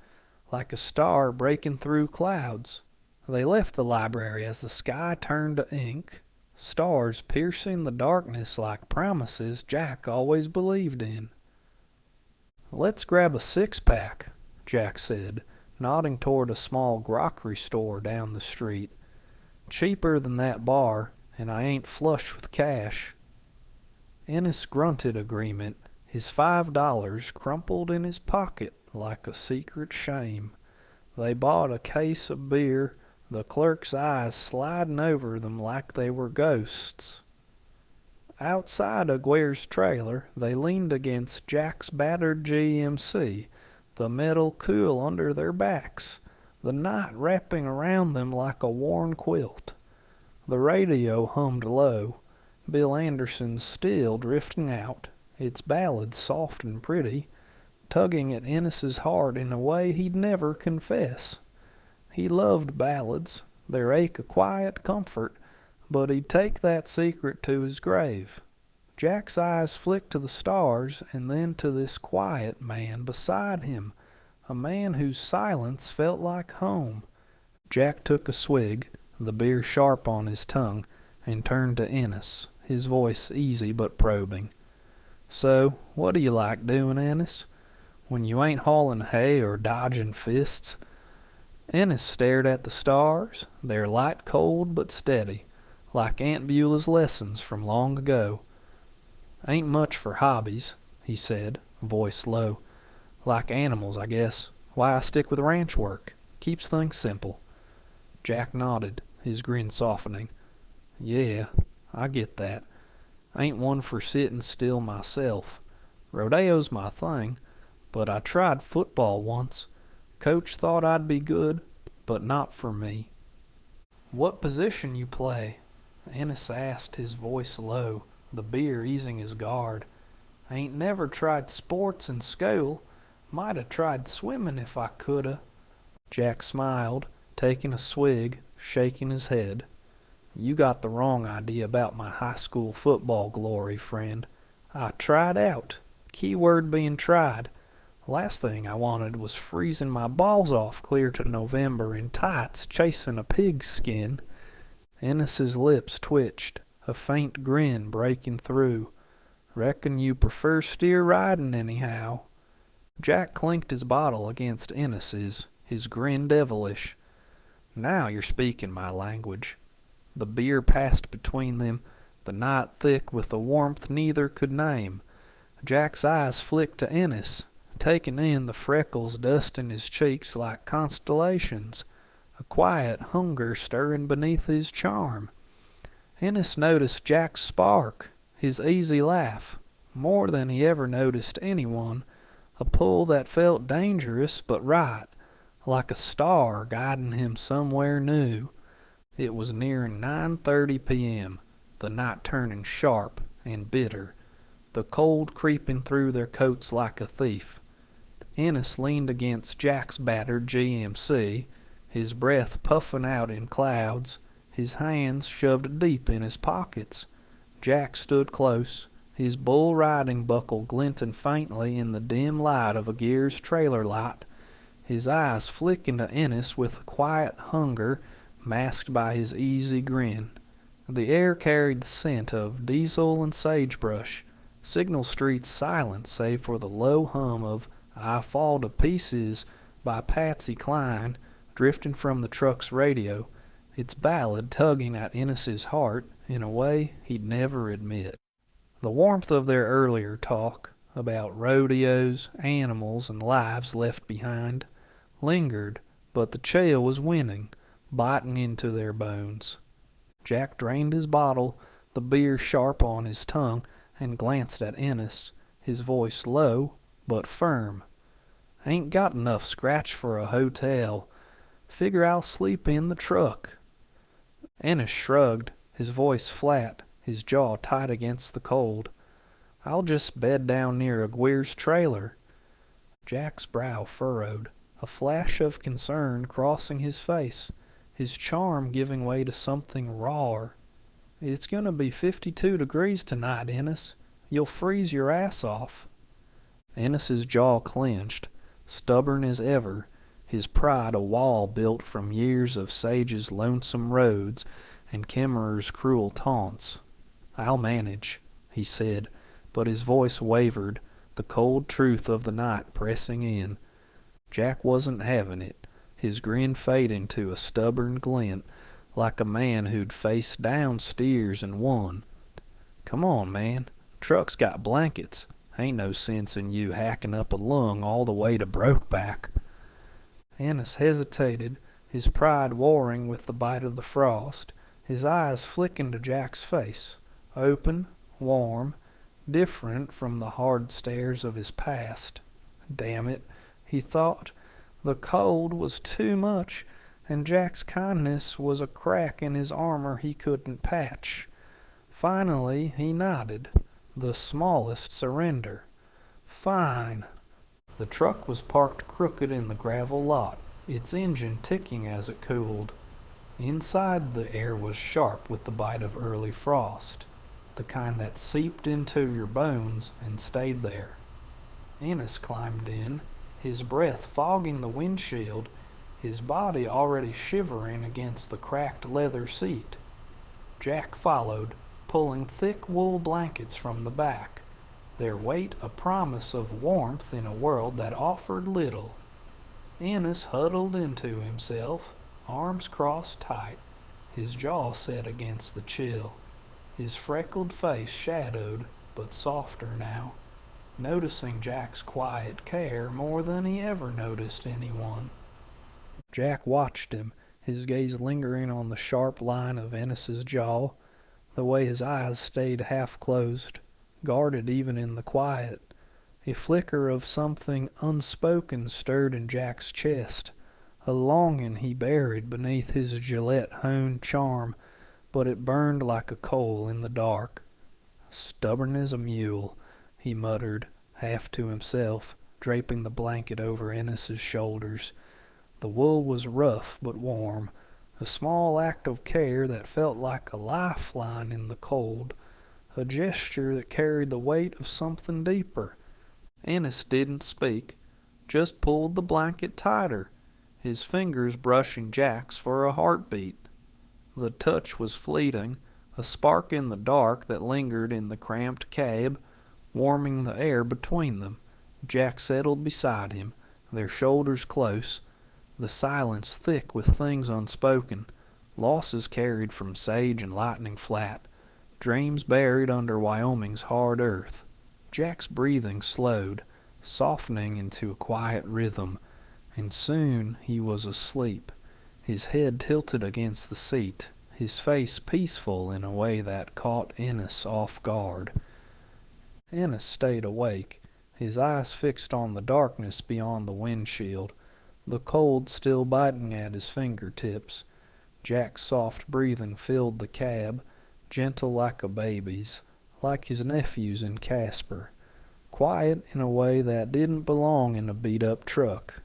like a star breaking through clouds. They left the library as the sky turned to ink, stars piercing the darkness like promises Jack always believed in. "Let's grab a six-pack," Jack said, nodding toward a small grocery store down the street. "Cheaper than that bar, and I ain't flush with cash." Ennis grunted agreement, his $5 crumpled in his pocket like a secret shame. They bought a case of beer, the clerk's eyes sliding over them like they were ghosts. Outside Aguirre's trailer, they leaned against Jack's battered GMC, the metal cool under their backs, the night wrapping around them like a worn quilt. The radio hummed low, Bill Anderson's still drifting out, its ballad soft and pretty, tugging at Ennis's heart in a way he'd never confess. He loved ballads, their ache a quiet comfort, but he'd take that secret to his grave. Jack's eyes flicked to the stars and then to this quiet man beside him, a man whose silence felt like home. Jack took a swig, the beer sharp on his tongue, and turned to Ennis, his voice easy but probing. "So, what do you like doing, Ennis, when you ain't hauling hay or dodging fists?" Ennis stared at the stars, their light cold but steady, like Aunt Beulah's lessons from long ago. "Ain't much for hobbies," he said, voice low. "Like animals, I guess. Why, I stick with ranch work. Keeps things simple." Jack nodded, his grin softening. "Yeah, I get that. Ain't one for sitting still myself. Rodeo's my thing, but I tried football once. Coach thought I'd be good, but not for me." "What position you play?" Ennis asked, his voice low, the beer easing his guard. "Ain't never tried sports in school. Might 'a tried swimming if I coulda." Jack smiled, taking a swig, shaking his head. "You got the wrong idea about my high school football glory, friend. I tried out. Keyword being tried. Last thing I wanted was freezing my balls off clear to November in tights chasing a pig's skin." Ennis's lips twitched, a faint grin breaking through. "Reckon you prefer steer riding anyhow." Jack clinked his bottle against Ennis's, his grin devilish. "Now you're speaking my language." The beer passed between them, the night thick with a warmth neither could name. Jack's eyes flicked to Ennis, taking in the freckles dusting his cheeks like constellations, a quiet hunger stirring beneath his charm. Ennis noticed Jack's spark, his easy laugh, more than he ever noticed anyone, a pull that felt dangerous but right, like a star guiding him somewhere new. It was nearing 9:30 p.m., the night turning sharp and bitter, the cold creeping through their coats like a thief. Ennis leaned against Jack's battered GMC, his breath puffing out in clouds, his hands shoved deep in his pockets. Jack stood close, his bull riding buckle glinting faintly in the dim light of Aguirre's trailer light, his eyes flicking to Ennis with a quiet hunger masked by his easy grin. The air carried the scent of diesel and sagebrush, Signal Street's silent save for the low hum of "I Fall to Pieces" by Patsy Cline drifting from the truck's radio, its ballad tugging at Ennis's heart in a way he'd never admit. The warmth of their earlier talk, about rodeos, animals, and lives left behind, lingered, but the chill was winning, biting into their bones. Jack drained his bottle, the beer sharp on his tongue, and glanced at Ennis, his voice low but firm. "Ain't got enough scratch for a hotel. Figure I'll sleep in the truck." Ennis shrugged, his voice flat, his jaw tight against the cold. "I'll just bed down near Aguirre's trailer." Jack's brow furrowed, a flash of concern crossing his face, his charm giving way to something rawer. "It's going to be 52 degrees tonight, Ennis. You'll freeze your ass off." Ennis's jaw clenched, stubborn as ever, his pride a wall built from years of Sage's lonesome roads and Kimmerer's cruel taunts. "I'll manage," he said, but his voice wavered, the cold truth of the night pressing in. Jack wasn't having it, his grin fading to a stubborn glint, like a man who'd faced down steers and won. "Come on, man. Truck's got blankets. Ain't no sense in you hacking up a lung all the way to Brokeback." Ennis hesitated, his pride warring with the bite of the frost, his eyes flicking to Jack's face, open, warm, different from the hard stares of his past. Damn it, he thought. The cold was too much, and Jack's kindness was a crack in his armor he couldn't patch. Finally he nodded, the smallest surrender. "Fine." The truck was parked crooked in the gravel lot, its engine ticking as it cooled. Inside, the air was sharp with the bite of early frost, the kind that seeped into your bones and stayed there. Ennis climbed in, his breath fogging the windshield, his body already shivering against the cracked leather seat. Jack followed, pulling thick wool blankets from the back, their weight a promise of warmth in a world that offered little. Ennis huddled into himself, arms crossed tight, his jaw set against the chill, his freckled face shadowed but softer now, noticing Jack's quiet care more than he ever noticed anyone. Jack watched him, his gaze lingering on the sharp line of Ennis's jaw, the way his eyes stayed half-closed, guarded even in the quiet. A flicker of something unspoken stirred in Jack's chest, a longing he buried beneath his Gillette-honed charm, but it burned like a coal in the dark. "Stubborn as a mule," he muttered, half to himself, draping the blanket over Ennis's shoulders. The wool was rough but warm, a small act of care that felt like a lifeline in the cold, a gesture that carried the weight of something deeper. Ennis didn't speak, just pulled the blanket tighter, his fingers brushing Jack's for a heartbeat. The touch was fleeting, a spark in the dark that lingered in the cramped cab, warming the air between them. Jack settled beside him, their shoulders close, the silence thick with things unspoken, losses carried from Sage and Lightning Flat, dreams buried under Wyoming's hard earth. Jack's breathing slowed, softening into a quiet rhythm, and soon he was asleep, his head tilted against the seat, his face peaceful in a way that caught Ennis off guard. Ennis stayed awake, his eyes fixed on the darkness beyond the windshield, the cold still biting at his fingertips. Jack's soft breathing filled the cab, gentle like a baby's, like his nephew's in Casper, quiet in a way that didn't belong in a beat-up truck.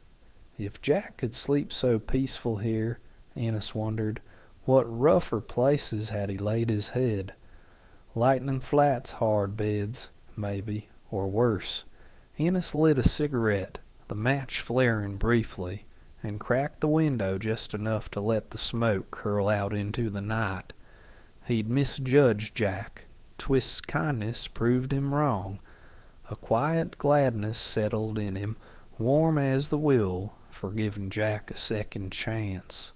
If Jack could sleep so peaceful here, Ennis wondered, what rougher places had he laid his head? Lightning Flat's hard beds, maybe, or worse. Ennis lit a cigarette, the match flaring briefly, and cracked the window just enough to let the smoke curl out into the night. He'd misjudged Jack. Twist's kindness proved him wrong. A quiet gladness settled in him, warm as the will for giving Jack a second chance.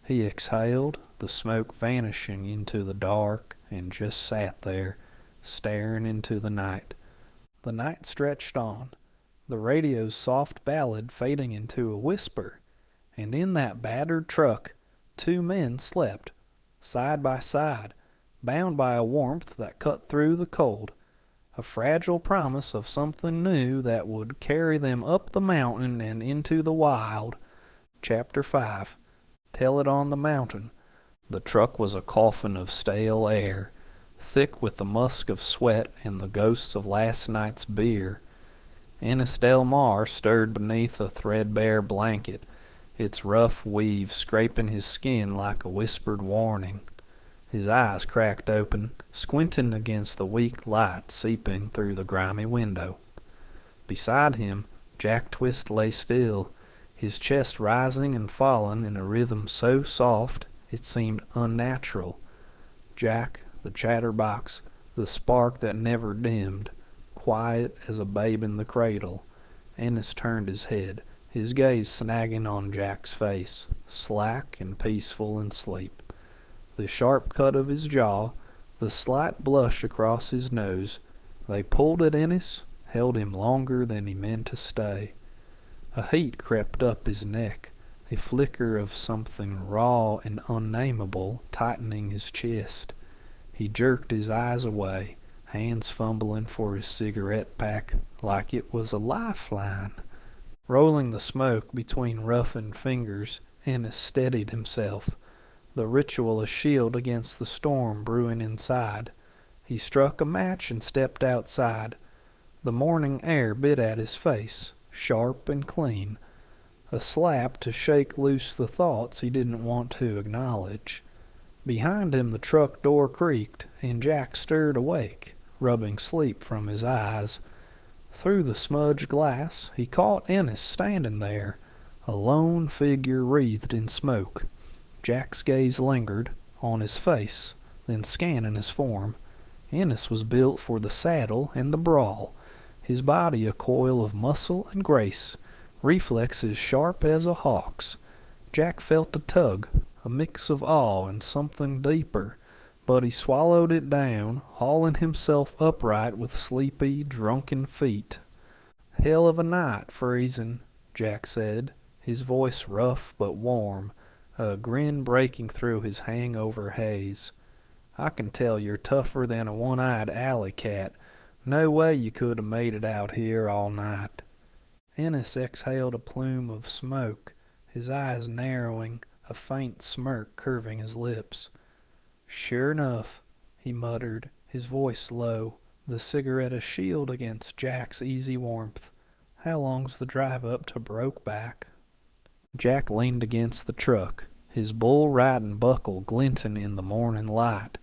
He exhaled, the smoke vanishing into the dark, and just sat there, staring into the night. The night stretched on, the radio's soft ballad fading into a whisper, and in that battered truck 2 men slept, side by side, bound by a warmth that cut through the cold, a fragile promise of something new that would carry them up the mountain and into the wild. Chapter 5. Tell It on the Mountain. The truck was a coffin of stale air, thick with the musk of sweat and the ghosts of last night's beer. Ennis Del Mar stirred beneath a threadbare blanket, its rough weave scraping his skin like a whispered warning. His eyes cracked open, squinting against the weak light seeping through the grimy window. Beside him, Jack Twist lay still, his chest rising and falling in a rhythm so soft it seemed unnatural. Jack, the chatterbox, the spark that never dimmed, quiet as a babe in the cradle. Ennis turned his head, his gaze snagging on Jack's face, slack and peaceful in sleep. The sharp cut of his jaw, the slight blush across his nose, they pulled at Ennis, held him longer than he meant to stay. A heat crept up his neck, a flicker of something raw and unnameable tightening his chest. He jerked his eyes away, hands fumbling for his cigarette pack like it was a lifeline. Rolling the smoke between roughened fingers, Ennis steadied himself, the ritual a shield against the storm brewing inside. He struck a match and stepped outside. The morning air bit at his face, sharp and clean, a slap to shake loose the thoughts he didn't want to acknowledge. Behind him the truck door creaked, and Jack stirred awake, rubbing sleep from his eyes. Through the smudged glass he caught Ennis standing there, a lone figure wreathed in smoke. Jack's gaze lingered on his face, then scanning his form. Ennis was built for the saddle and the brawl, his body a coil of muscle and grace, reflexes sharp as a hawk's. Jack felt a tug, a mix of awe and something deeper, but he swallowed it down, hauling himself upright with sleepy, drunken feet. "Hell of a night, freezing," Jack said, his voice rough but warm, a grin breaking through his hangover haze. "I can tell you're tougher than a one-eyed alley cat. No way you could have made it out here all night." Ennis exhaled a plume of smoke, his eyes narrowing, a faint smirk curving his lips. "Sure enough," he muttered, his voice low, the cigarette a shield against Jack's easy warmth. "How long's the drive up to Brokeback?" Jack leaned against the truck, his bull riding buckle glinting in the morning light.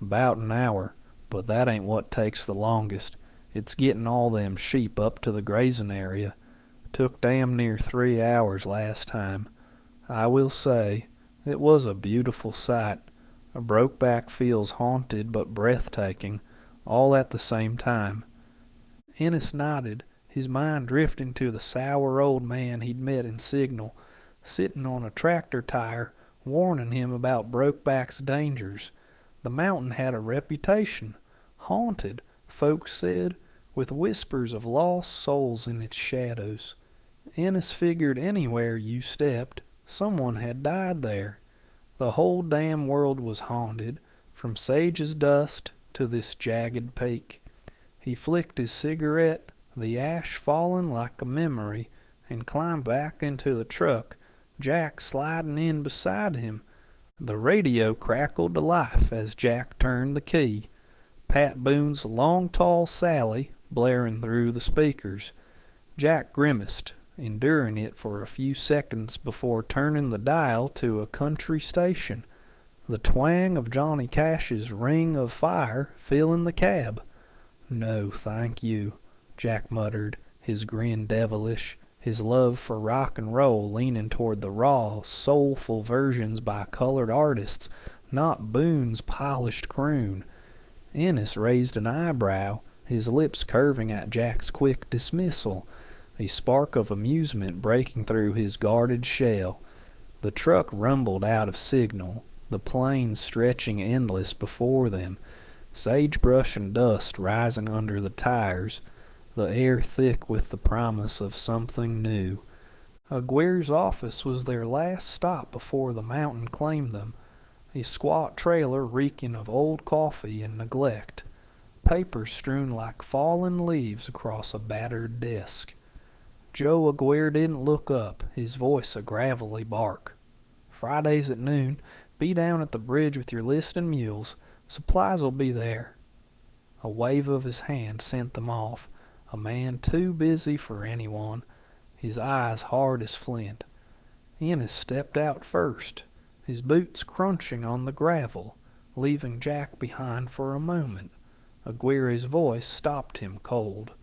"About an hour, but that ain't what takes the longest. It's getting all them sheep up to the grazing area. Took damn near 3 hours last time. I will say, it was a beautiful sight. Brokeback feels haunted but breathtaking, all at the same time." Ennis nodded, his mind drifting to the sour old man he'd met in Signal, sitting on a tractor tire, warning him about Brokeback's dangers. The mountain had a reputation, haunted, folks said, with whispers of lost souls in its shadows. Ennis figured anywhere you stepped, someone had died there. The whole damn world was haunted, from Sage's dust to this jagged peak. He flicked his cigarette, the ash falling like a memory, and climbed back into the truck, Jack sliding in beside him. The radio crackled to life as Jack turned the key. Pat Boone's Long Tall Sally blaring through the speakers. Jack grimaced, enduring it for a few seconds before turning the dial to a country station. The twang of Johnny Cash's Ring of Fire filling the cab. "No, thank you," Jack muttered, his grin devilish, his love for rock and roll leaning toward the raw, soulful versions by colored artists, not Boone's polished croon. Ennis raised an eyebrow, his lips curving at Jack's quick dismissal, a spark of amusement breaking through his guarded shell. The truck rumbled out of Signal, the plains stretching endless before them, sagebrush and dust rising under the tires, the air thick with the promise of something new. Aguirre's office was their last stop before the mountain claimed them, a squat trailer reeking of old coffee and neglect, papers strewn like fallen leaves across a battered desk. Joe Aguirre didn't look up, his voice a gravelly bark. "Fridays at noon, be down at the bridge with your list and mules. Supplies'll be there." A wave of his hand sent them off, a man too busy for anyone, his eyes hard as flint. Ennis stepped out first, his boots crunching on the gravel, leaving Jack behind for a moment. Aguirre's voice stopped him cold.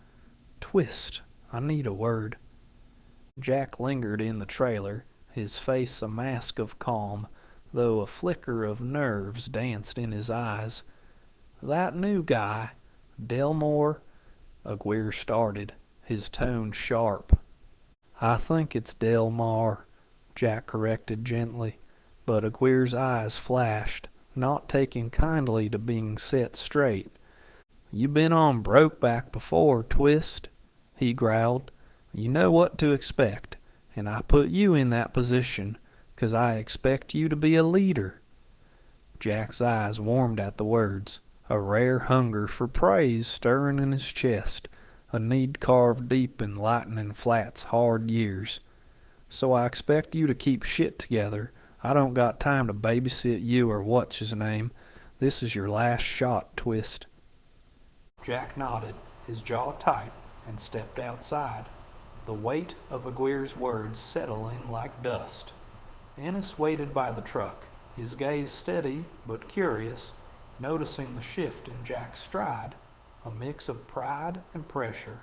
"Twist, I need a word." Jack lingered in the trailer, his face a mask of calm, though a flicker of nerves danced in his eyes. "That new guy, Delmore," Aguirre started, his tone sharp. "I think it's Delmar," Jack corrected gently, but Aguirre's eyes flashed, not taking kindly to being set straight. "You been on Brokeback before, Twist," he growled. "You know what to expect, and I put you in that position 'cause I expect you to be a leader." Jack's eyes warmed at the words, a rare hunger for praise stirring in his chest, a need carved deep in Lightning Flat's hard years. "So I expect you to keep shit together. I don't got time to babysit you or what's his name. This is your last shot, Twist." Jack nodded, his jaw tight, and stepped outside, the weight of Aguirre's words settling like dust. Ennis waited by the truck, his gaze steady but curious, noticing the shift in Jack's stride, a mix of pride and pressure.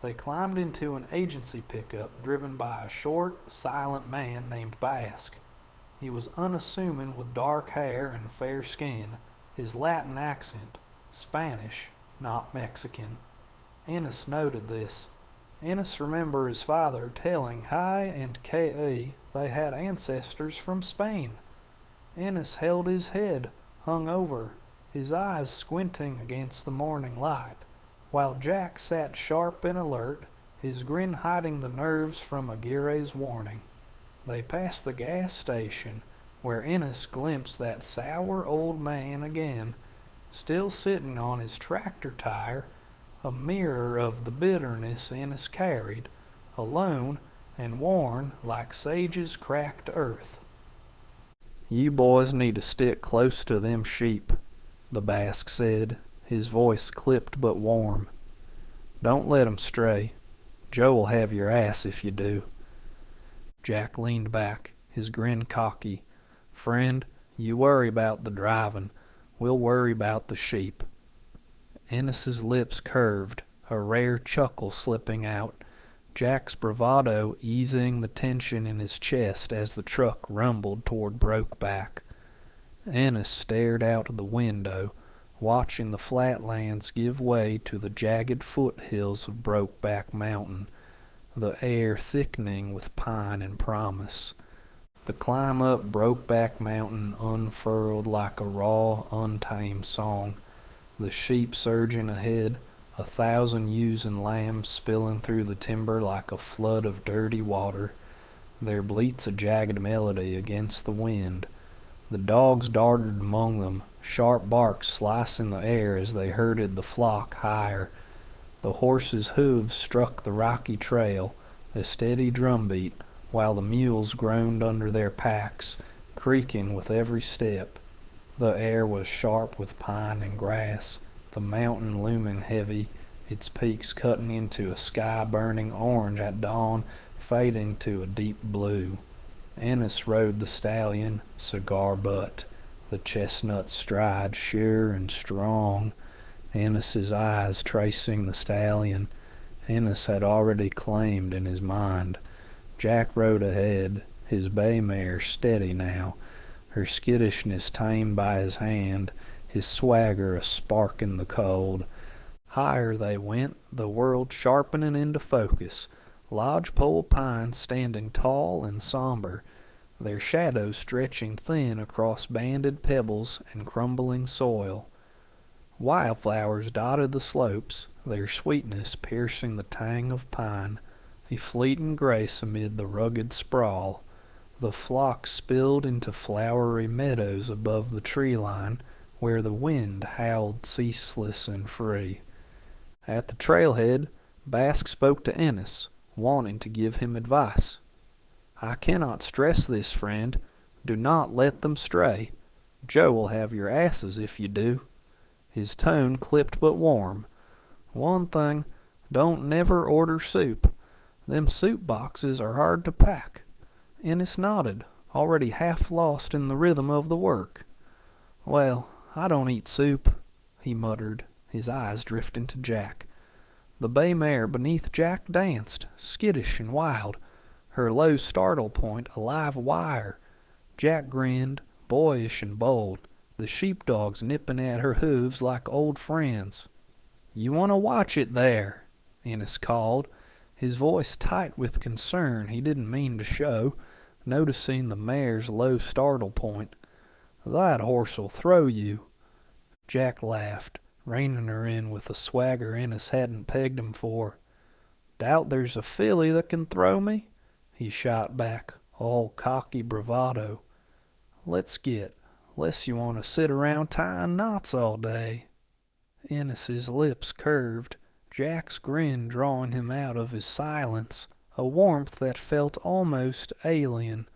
They climbed into an agency pickup driven by a short, silent man named Basque. He was unassuming with dark hair and fair skin, his Latin accent, Spanish, not Mexican. Ennis noted this. Ennis remembered his father telling Hi and K.E. they had ancestors from Spain. Ennis held his head, hung over, his eyes squinting against the morning light, while Jack sat sharp and alert, his grin hiding the nerves from Aguirre's warning. They passed the gas station, where Ennis glimpsed that sour old man again, still sitting on his tractor tire, a mirror of the bitterness Ennis carried, alone and worn like Sage's cracked earth. "You boys need to stick close to them sheep," the Basque said, his voice clipped but warm. "Don't let 'em stray. Joe'll have your ass if you do." Jack leaned back, his grin cocky. "Friend, you worry about the driving. We'll worry about the sheep." Ennis's lips curved, a rare chuckle slipping out, Jack's bravado easing the tension in his chest as the truck rumbled toward Brokeback. Ennis stared out of the window, watching the flatlands give way to the jagged foothills of Brokeback Mountain, the air thickening with pine and promise. The climb up Brokeback Mountain unfurled like a raw, untamed song, the sheep surging ahead, 1,000 ewes and lambs spilling through the timber like a flood of dirty water, their bleats a jagged melody against the wind. The dogs darted among them, sharp barks slicing the air as they herded the flock higher. The horses' hooves struck the rocky trail, a steady drumbeat, while the mules groaned under their packs, creaking with every step. The air was sharp with pine and grass, the mountain looming heavy, its peaks cutting into a sky burning orange at dawn, fading to a deep blue. Ennis rode the stallion, cigar butt, the chestnut stride sure and strong. Ennis's eyes tracing the stallion, Ennis had already claimed in his mind. Jack rode ahead, his bay mare steady now, her skittishness tamed by his hand, his swagger a spark in the cold. Higher they went, the world sharpening into focus, lodgepole pines standing tall and somber, their shadows stretching thin across banded pebbles and crumbling soil. Wildflowers dotted the slopes, their sweetness piercing the tang of pine, a fleeting grace amid the rugged sprawl. The flock spilled into flowery meadows above the tree line, where the wind howled ceaseless and free. At the trailhead, Basque spoke to Ennis, wanting to give him advice. "I cannot stress this, friend. Do not let them stray. Joe will have your asses if you do." His tone clipped but warm. "One thing, don't never order soup. Them soup boxes are hard to pack." Ennis nodded, already half lost in the rhythm of the work. "Well, I don't eat soup," he muttered, his eyes drifting to Jack. The bay mare beneath Jack danced, skittish and wild, her low startle point a live wire. Jack grinned, boyish and bold, the sheepdogs nipping at her hooves like old friends. "You want to watch it there," Ennis called, his voice tight with concern he didn't mean to show, noticing the mare's low startle point. "That horse'll throw you." Jack laughed, reining her in with a swagger Ennis hadn't pegged him for. "Doubt there's a filly that can throw me?" he shot back, all cocky bravado. "Let's get, 'less you want to sit around tying knots all day." Ennis's lips curved, Jack's grin drawing him out of his silence, a warmth that felt almost alien.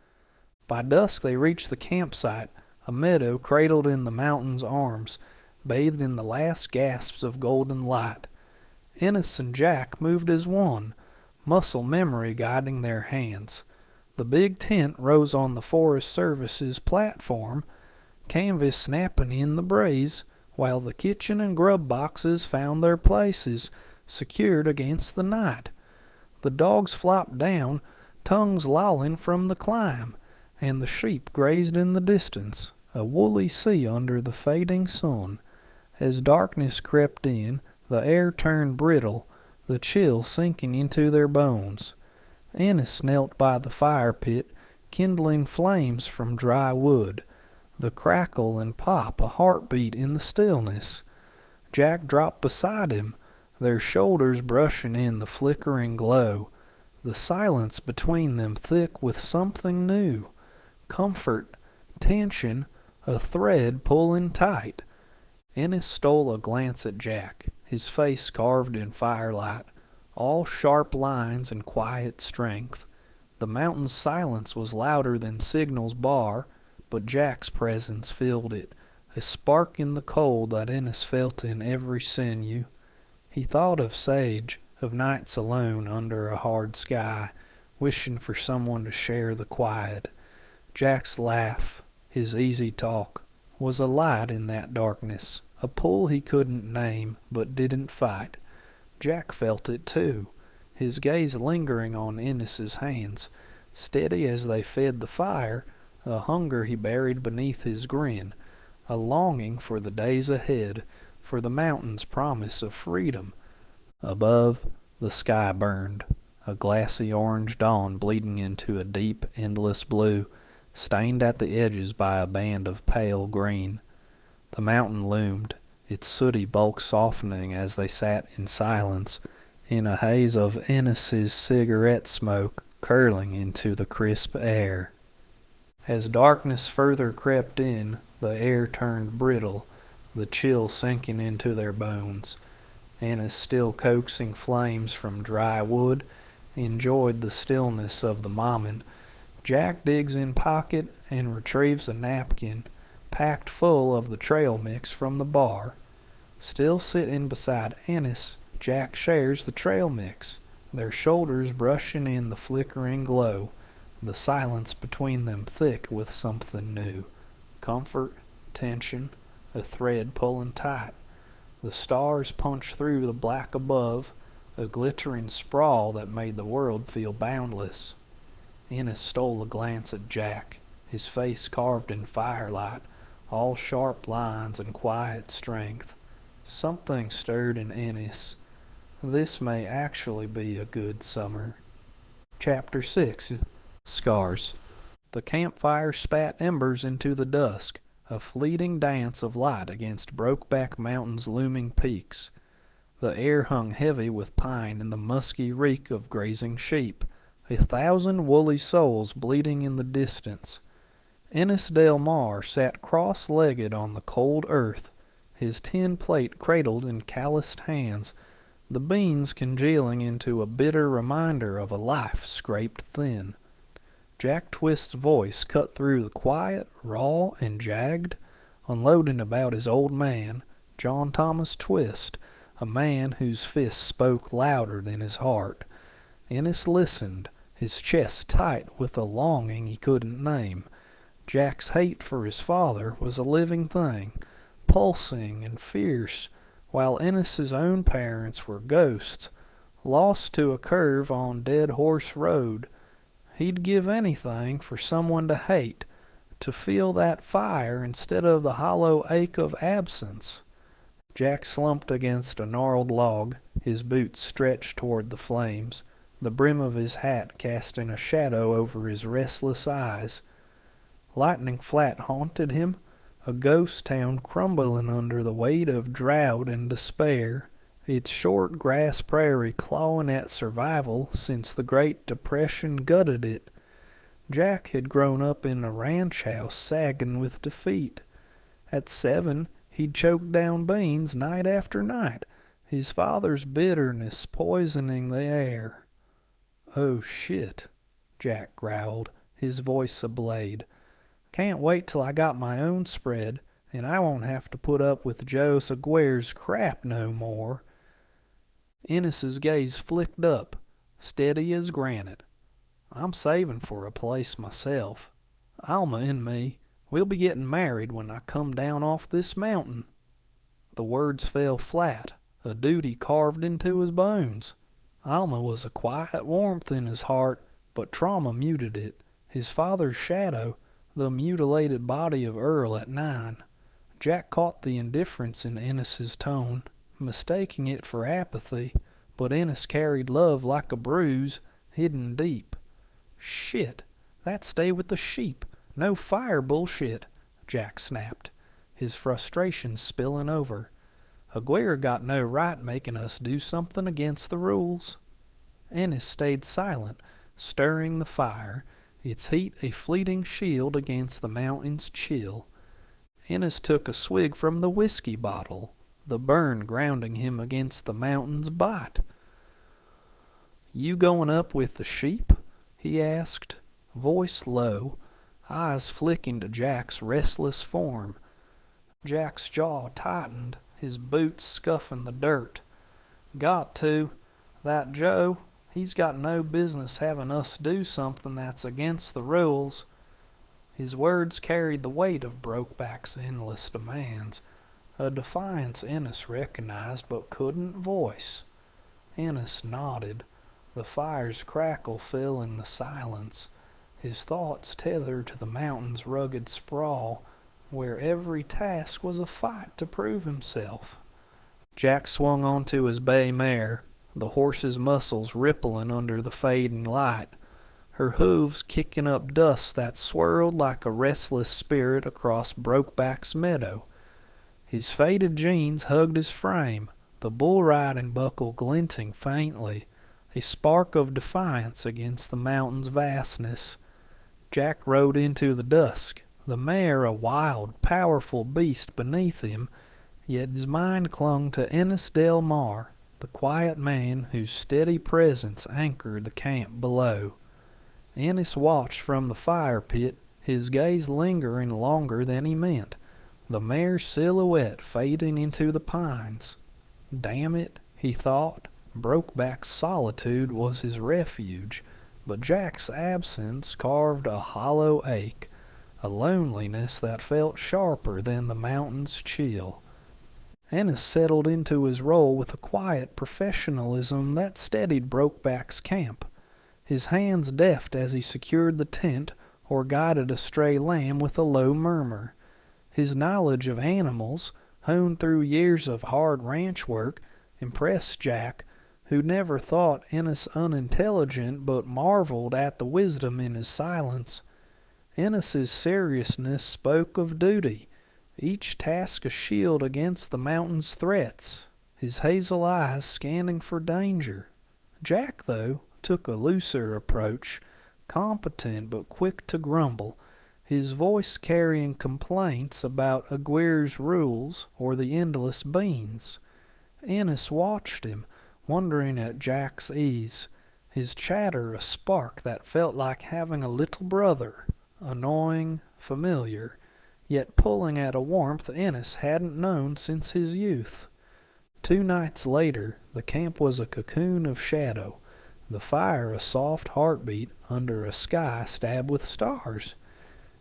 By dusk they reached the campsite, a meadow cradled in the mountain's arms, bathed in the last gasps of golden light. Ennis and Jack moved as one, muscle memory guiding their hands. The big tent rose on the Forest Service's platform, canvas snapping in the breeze, while the kitchen and grub boxes found their places, secured against the night. The dogs flopped down, tongues lolling from the climb, and the sheep grazed in the distance, a woolly sea under the fading sun. As darkness crept in, the air turned brittle, the chill sinking into their bones. Ennis knelt by the fire pit, kindling flames from dry wood, the crackle and pop a heartbeat in the stillness. Jack dropped beside him, their shoulders brushing in the flickering glow, the silence between them thick with something new, comfort, tension, a thread pulling tight. Ennis stole a glance at Jack, his face carved in firelight, all sharp lines and quiet strength. The mountain's silence was louder than Signal's bar, but Jack's presence filled it, a spark in the cold that Ennis felt in every sinew. He thought of Sage, of nights alone under a hard sky, wishing for someone to share the quiet. Jack's laugh, his easy talk, was a light in that darkness, a pull he couldn't name but didn't fight. Jack felt it too, his gaze lingering on Ennis's hands, steady as they fed the fire, a hunger he buried beneath his grin, a longing for the days ahead, for the mountain's promise of freedom. Above, the sky burned, a glassy orange dawn bleeding into a deep, endless blue, stained at the edges by a band of pale green. The mountain loomed, its sooty bulk softening as they sat in silence, in a haze of Ennis's cigarette smoke curling into the crisp air. As darkness further crept in, the air turned brittle, the chill sinking into their bones. Ennis, still coaxing flames from dry wood, enjoyed the stillness of the moment. Jack digs in pocket and retrieves a napkin, packed full of the trail mix from the bar. Still sitting beside Ennis, Jack shares the trail mix, their shoulders brushing in the flickering glow, the silence between them thick with something new. Comfort, tension, a thread pulling tight. The stars punch through the black above, a glittering sprawl that made the world feel boundless. Ennis stole a glance at Jack, his face carved in firelight, all sharp lines and quiet strength. Something stirred in Ennis. This may actually be a good summer. Chapter 6. Scars. The campfire spat embers into the dusk, a fleeting dance of light against Brokeback Mountain's looming peaks. The air hung heavy with pine and the musky reek of grazing sheep, 1,000 woolly souls bleating in the distance. Ennis Del Mar sat cross-legged on the cold earth, his tin plate cradled in calloused hands, the beans congealing into a bitter reminder of a life scraped thin. Jack Twist's voice cut through the quiet, raw, and jagged, unloading about his old man, John Thomas Twist, a man whose fists spoke louder than his heart. Ennis listened, his chest tight with a longing he couldn't name. Jack's hate for his father was a living thing, pulsing and fierce, while Ennis's own parents were ghosts, lost to a curve on Dead Horse Road. He'd give anything for someone to hate, to feel that fire instead of the hollow ache of absence. Jack slumped against a gnarled log, his boots stretched toward the flames, the brim of his hat casting a shadow over his restless eyes. Lightning Flat haunted him, a ghost town crumbling under the weight of drought and despair, its short grass prairie clawing at survival since the Great Depression gutted it. Jack had grown up in a ranch house sagging with defeat. At 7, he'd choked down beans night after night, his father's bitterness poisoning the air. "Oh shit," Jack growled, his voice a blade. "Can't wait till I got my own spread, and I won't have to put up with Joe Seguer's crap no more." Ennis's gaze flicked up, steady as granite. "I'm saving for a place myself. Alma and me, we'll be getting married when I come down off this mountain." The words fell flat, a duty carved into his bones. Alma was a quiet warmth in his heart, but trauma muted it. His father's shadow, the mutilated body of Earl at 9. Jack caught the indifference in Ennis's tone, mistaking it for apathy, but Ennis carried love like a bruise, hidden deep. "Shit, that stay with the sheep. No fire bullshit," Jack snapped, his frustration spilling over. "Aguirre got no right making us do something against the rules." Ennis stayed silent, stirring the fire, its heat a fleeting shield against the mountain's chill. Ennis took a swig from the whiskey bottle, the burn grounding him against the mountain's bite. "You going up with the sheep?" he asked, voice low, eyes flicking to Jack's restless form. Jack's jaw tightened, his boots scuffing the dirt. "Got to. That Joe, he's got no business having us do something that's against the rules." His words carried the weight of Brokeback's endless demands, a defiance Ennis recognized but couldn't voice. Ennis nodded, the fire's crackle filling the silence, his thoughts tethered to the mountain's rugged sprawl, where every task was a fight to prove himself. Jack swung onto his bay mare, the horse's muscles rippling under the fading light, her hooves kicking up dust that swirled like a restless spirit across Brokeback's meadow. His faded jeans hugged his frame, the bull riding buckle glinting faintly, a spark of defiance against the mountain's vastness. Jack rode into the dusk, the mare a wild, powerful beast beneath him, yet his mind clung to Ennis Del Mar, the quiet man whose steady presence anchored the camp below. Ennis watched from the fire pit, his gaze lingering longer than he meant, the mare's silhouette fading into the pines. Damn it, he thought, Brokeback's solitude was his refuge, but Jack's absence carved a hollow ache, a loneliness that felt sharper than the mountain's chill. Ennis settled into his role with a quiet professionalism that steadied Brokeback's camp, his hands deft as he secured the tent or guided a stray lamb with a low murmur. His knowledge of animals, honed through years of hard ranch work, impressed Jack, who never thought Ennis unintelligent but marveled at the wisdom in his silence. Ennis's seriousness spoke of duty, each task a shield against the mountain's threats, his hazel eyes scanning for danger. Jack, though, took a looser approach, competent but quick to grumble, his voice carrying complaints about Aguirre's rules or the endless beans. Ennis watched him, wondering at Jack's ease, his chatter a spark that felt like having a little brother, annoying, familiar, yet pulling at a warmth Ennis hadn't known since his youth. 2 nights later, the camp was a cocoon of shadow, the fire a soft heartbeat under a sky stabbed with stars.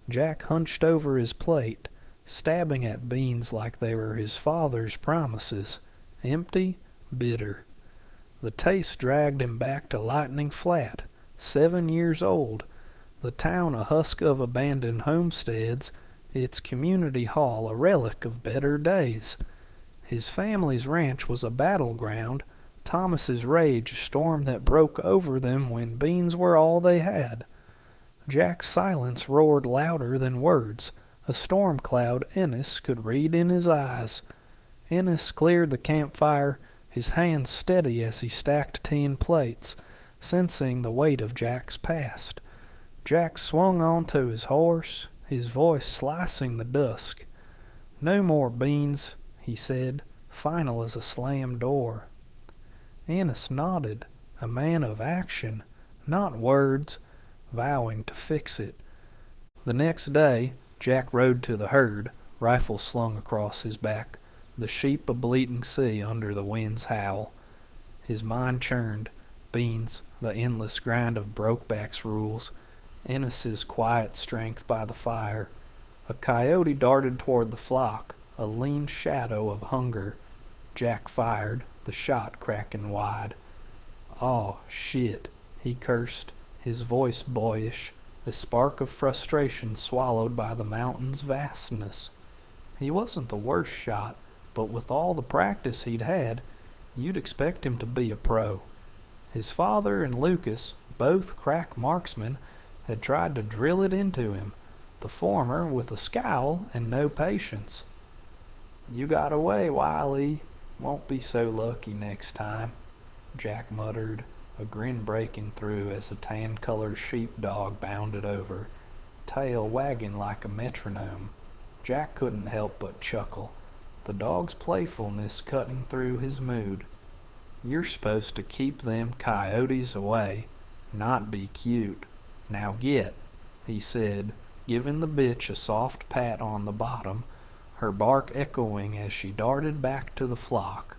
Jack hunched over his plate, stabbing at beans like they were his father's promises, empty, bitter. The taste dragged him back to Lightning Flat, 7 years old, the town a husk of abandoned homesteads, its community hall a relic of better days. His family's ranch was a battleground, Thomas's rage a storm that broke over them when beans were all they had. Jack's silence roared louder than words, a storm cloud Ennis could read in his eyes. Ennis cleared the campfire, his hands steady as he stacked tin plates, sensing the weight of Jack's past. Jack swung onto his horse, his voice slicing the dusk. "No more beans," he said, final as a slammed door. Ennis nodded, a man of action, not words, vowing to fix it. The next day, Jack rode to the herd, rifle slung across his back, the sheep a bleating sea under the wind's howl. His mind churned, beans, the endless grind of Brokeback's rules, Ennis's quiet strength by the fire. A coyote darted toward the flock, a lean shadow of hunger. Jack fired, the shot cracking wide. "Aw, shit," he cursed, his voice boyish, a spark of frustration swallowed by the mountain's vastness. He wasn't the worst shot, but with all the practice he'd had, you'd expect him to be a pro. His father and Lucas, both crack marksmen, had tried to drill it into him, the former with a scowl and no patience. "You got away, Wiley. Won't be so lucky next time," Jack muttered, a grin breaking through as a tan-colored sheepdog bounded over, tail wagging like a metronome. Jack couldn't help but chuckle, the dog's playfulness cutting through his mood. "You're supposed to keep them coyotes away, not be cute. Now get," he said, giving the bitch a soft pat on the bottom, her bark echoing as she darted back to the flock.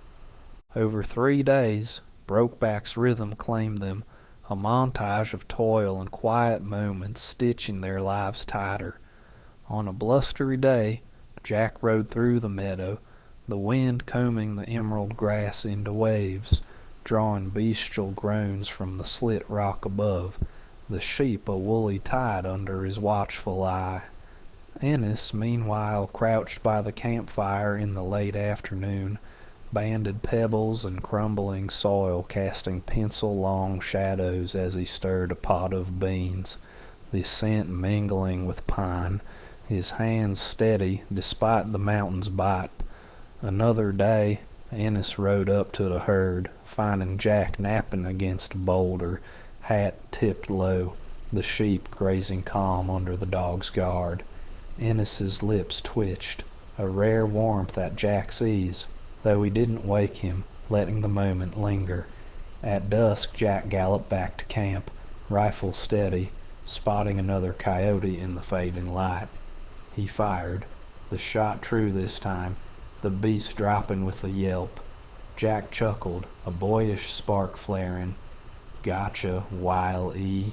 Over 3 days, Brokeback's rhythm claimed them, a montage of toil and quiet moments stitching their lives tighter. On a blustery day, Jack rode through the meadow, the wind combing the emerald grass into waves, drawing bestial groans from the slit rock above, the sheep a woolly tide under his watchful eye. Ennis, meanwhile, crouched by the campfire in the late afternoon, banded pebbles and crumbling soil casting pencil-long shadows as he stirred a pot of beans, the scent mingling with pine, his hands steady despite the mountain's bite. Another day, Ennis rode up to the herd, finding Jack napping against a boulder, hat tipped low, the sheep grazing calm under the dog's guard. Ennis's lips twitched, a rare warmth at Jack's ease, though he didn't wake him, letting the moment linger. At dusk, Jack galloped back to camp, rifle steady, spotting another coyote in the fading light. He fired, the shot true this time, the beast dropping with a yelp. Jack chuckled, a boyish spark flaring. "Gotcha, Wile-E,"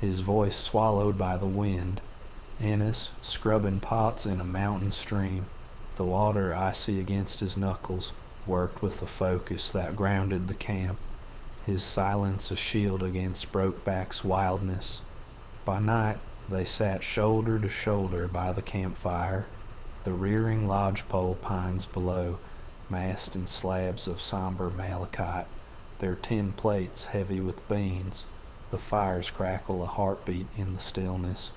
his voice swallowed by the wind. Ennis, scrubbing pots in a mountain stream, the water icy against his knuckles, worked with a focus that grounded the camp, his silence a shield against Brokeback's wildness. By night, they sat shoulder to shoulder by the campfire, the rearing lodgepole pines below, massed in slabs of somber malachite, their tin plates heavy with beans, the fire's crackle a heartbeat in the stillness.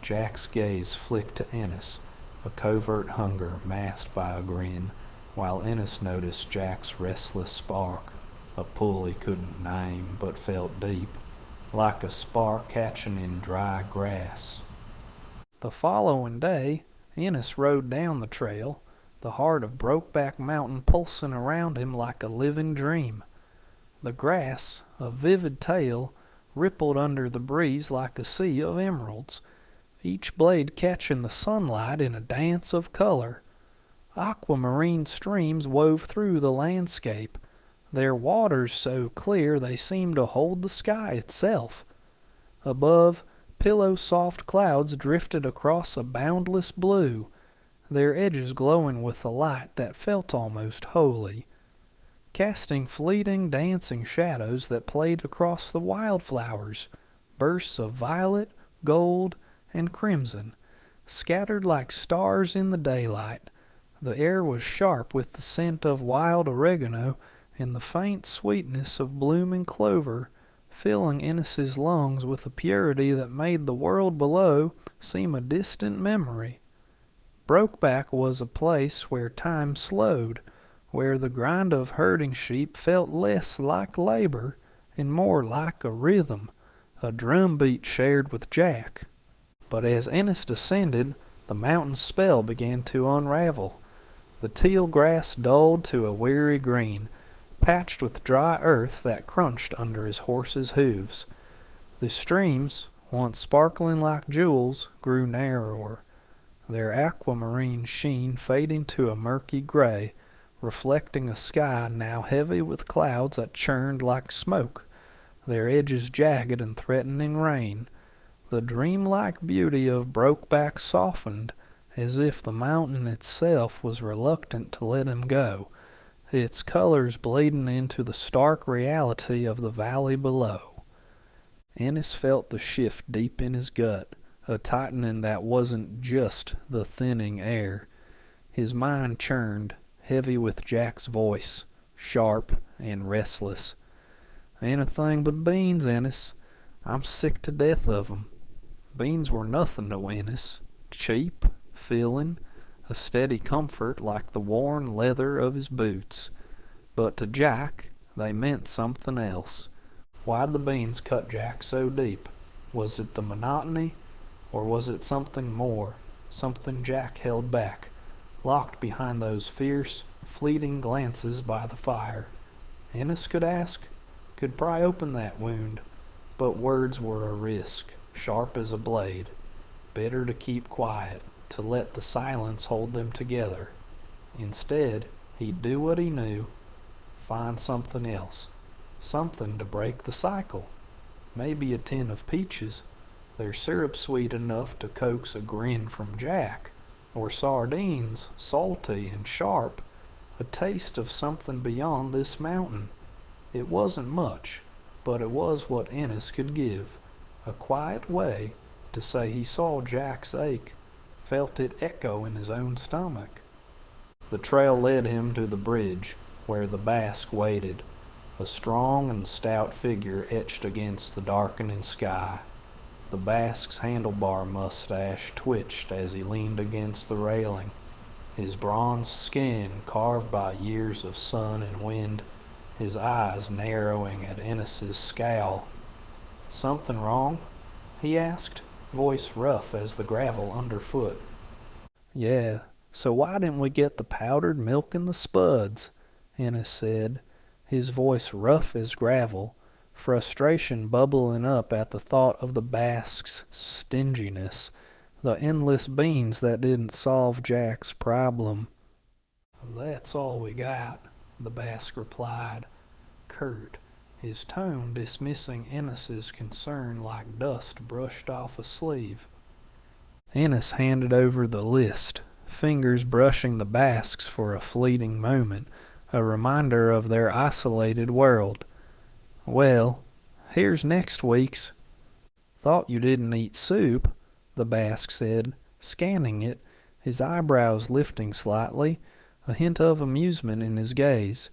Jack's gaze flicked to Ennis, a covert hunger masked by a grin, while Ennis noticed Jack's restless spark, a pull he couldn't name but felt deep, like a spark catching in dry grass. The following day, Ennis rode down the trail, the heart of Brokeback Mountain pulsing around him like a living dream. The grass, a vivid tale, rippled under the breeze like a sea of emeralds, each blade catching the sunlight in a dance of color. Aquamarine streams wove through the landscape, their waters so clear they seemed to hold the sky itself. Above, pillow-soft clouds drifted across a boundless blue, their edges glowing with a light that felt almost holy. casting fleeting, dancing shadows that played across the wildflowers, bursts of violet, gold, and crimson, scattered like stars in the daylight. The air was sharp with the scent of wild oregano and the faint sweetness of blooming clover, filling Ennis's lungs with a purity that made the world below seem a distant memory. Brokeback was a place where time slowed, where the grind of herding sheep felt less like labor and more like a rhythm, a drumbeat shared with Jack. But as Ennis descended, the mountain's spell began to unravel. The teal grass dulled to a weary green, patched with dry earth that crunched under his horse's hooves. The streams, once sparkling like jewels, grew narrower, their aquamarine sheen fading to a murky gray, reflecting a sky now heavy with clouds that churned like smoke, their edges jagged and threatening rain. The dreamlike beauty of Brokeback softened, as if the mountain itself was reluctant to let him go, its colors bleeding into the stark reality of the valley below. Ennis felt the shift deep in his gut, a tightening that wasn't just the thinning air. His mind churned, heavy with Jack's voice, sharp and restless. "Anything but beans, Ennis. I'm sick to death of 'em." Beans were nothing to Ennis. Cheap, filling, a steady comfort like the worn leather of his boots. But to Jack, they meant something else. Why'd the beans cut Jack so deep? Was it the monotony, or was it something more, something Jack held back, locked behind those fierce, fleeting glances by the fire? Ennis could ask, could pry open that wound, but words were a risk, sharp as a blade. Better to keep quiet, to let the silence hold them together. Instead, he'd do what he knew, find something else, something to break the cycle. Maybe a tin of peaches, their syrup sweet enough to coax a grin from Jack, or sardines, salty and sharp, a taste of something beyond this mountain. It wasn't much, but it was what Ennis could give, a quiet way to say he saw Jack's ache, felt it echo in his own stomach. The trail led him to the bridge, where the Basque waited, a strong and stout figure etched against the darkening sky. The Basque's handlebar mustache twitched as he leaned against the railing, his bronze skin carved by years of sun and wind, his eyes narrowing at Ennis's scowl. "Something wrong?" he asked, voice rough as the gravel underfoot. "Yeah, so why didn't we get the powdered milk and the spuds?" Ennis said, his voice rough as gravel, frustration bubbling up at the thought of the Basque's stinginess, the endless beans that didn't solve Jack's problem. "That's all we got," the Basque replied, curt, his tone dismissing Ennis's concern like dust brushed off a sleeve. Ennis handed over the list, fingers brushing the Basques for a fleeting moment, a reminder of their isolated world. "Well, here's next week's." "Thought you didn't eat soup," the Basque said, scanning it, his eyebrows lifting slightly, a hint of amusement in his gaze.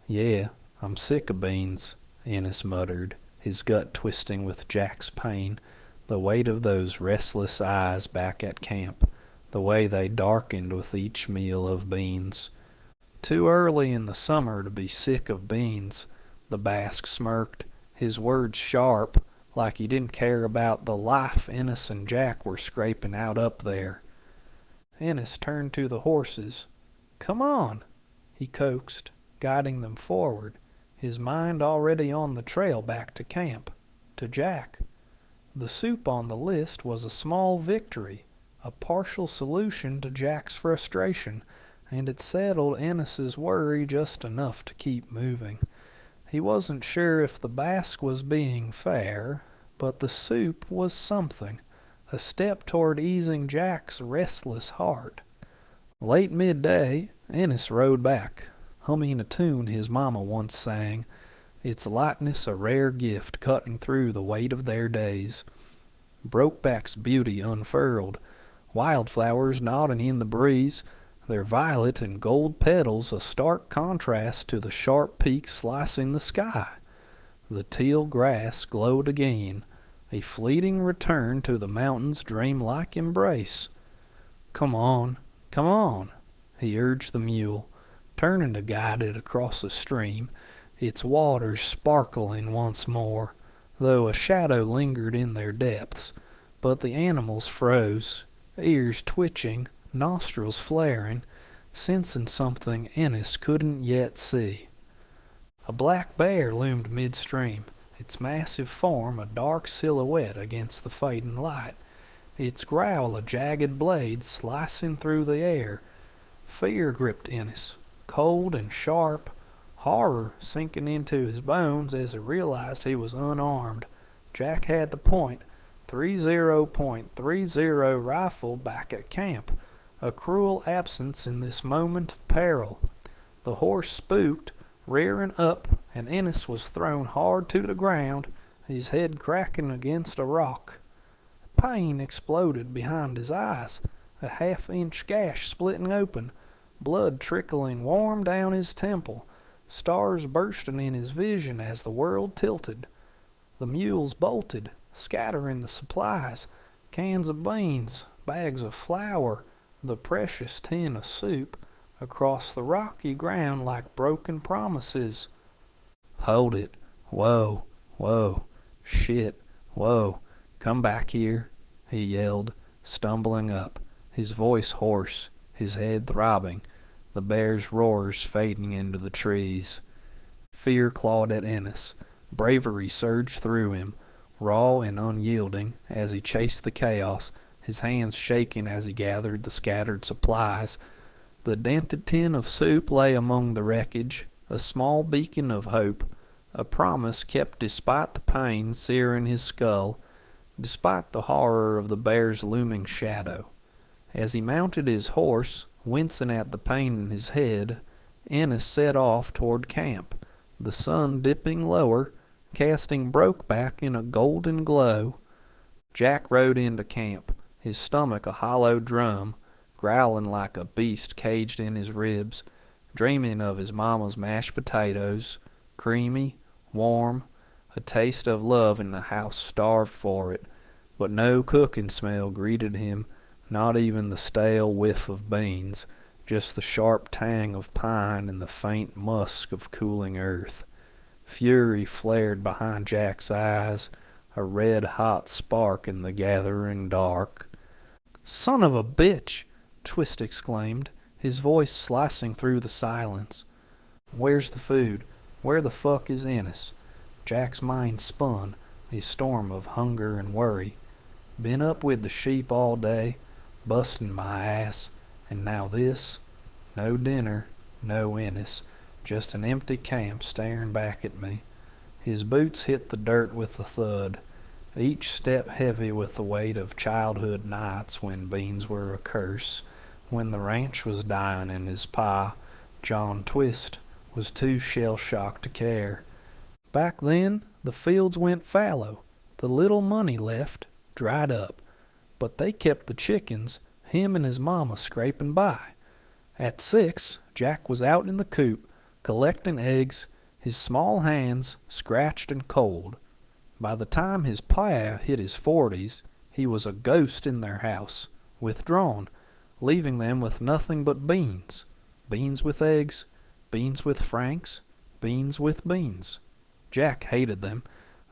"Yeah, I'm sick of beans," Ennis muttered, his gut twisting with Jack's pain, the weight of those restless eyes back at camp, the way they darkened with each meal of beans. "Too early in the summer to be sick of beans," the Basque smirked, his words sharp, like he didn't care about the life Ennis and Jack were scraping out up there. Ennis turned to the horses. "Come on," he coaxed, guiding them forward, his mind already on the trail back to camp, to Jack. The soup on the list was a small victory, a partial solution to Jack's frustration, and it settled Ennis's worry just enough to keep moving. He wasn't sure if the Basque was being fair, but the soup was something, a step toward easing Jack's restless heart. Late midday, Ennis rode back, humming a tune his mama once sang, its lightness a rare gift cutting through the weight of their days. Brokeback's beauty unfurled, wildflowers nodding in the breeze, their violet and gold petals a stark contrast to the sharp peaks slicing the sky. The teal grass glowed again, a fleeting return to the mountain's dreamlike embrace. Come on, he urged the mule, turning to guide it across the stream, its waters sparkling once more, though a shadow lingered in their depths. But the animals froze, ears twitching, nostrils flaring, sensing something Ennis couldn't yet see. A black bear loomed midstream, its massive form a dark silhouette against the fading light, its growl a jagged blade slicing through the air. Fear gripped Ennis, cold and sharp, horror sinking into his bones as he realized he was unarmed. Jack had the .30.30 rifle back at camp, a cruel absence in this moment of peril. The horse spooked, rearing up, and Ennis was thrown hard to the ground, his head cracking against a rock. Pain exploded behind his eyes, a half-inch gash splitting open, blood trickling warm down his temple, stars bursting in his vision as the world tilted. The mules bolted, scattering the supplies, cans of beans, bags of flour, the precious tin of soup, across the rocky ground like broken promises. Hold it. Whoa, shit, whoa, come back here, he yelled, stumbling up, his voice hoarse, his head throbbing, the bear's roars fading into the trees. Fear clawed at Ennis. Bravery surged through him, raw and unyielding, as he chased the chaos, his hands shaking as he gathered the scattered supplies. The dented tin of soup lay among the wreckage, a small beacon of hope, a promise kept despite the pain searing his skull, despite the horror of the bear's looming shadow. As he mounted his horse, wincing at the pain in his head, Ennis set off toward camp, the sun dipping lower, casting Brokeback in a golden glow. Jack rode into camp, his stomach a hollow drum, growling like a beast caged in his ribs, dreaming of his mama's mashed potatoes, creamy, warm, a taste of love in the house starved for it. But no cooking smell greeted him, not even the stale whiff of beans, just the sharp tang of pine and the faint musk of cooling earth. Fury flared behind Jack's eyes, a red-hot spark in the gathering dark. "Son of a bitch!" Twist exclaimed, his voice slicing through the silence. "Where's the food? Where the fuck is Ennis?" Jack's mind spun, a storm of hunger and worry. Been up with the sheep all day, busting my ass, and now this? No dinner, no Ennis, just an empty camp staring back at me. His boots hit the dirt with a thud, each step heavy with the weight of childhood nights when beans were a curse, when the ranch was dying and his pa, John Twist, was too shell-shocked to care. Back then, the fields went fallow, the little money left dried up, but they kept the chickens, him and his mama scraping by. At 6, Jack was out in the coop, collecting eggs, his small hands scratched and cold. By the time his pa hit his 40s, he was a ghost in their house, withdrawn, leaving them with nothing but beans. Beans with eggs, beans with franks, beans with beans. Jack hated them,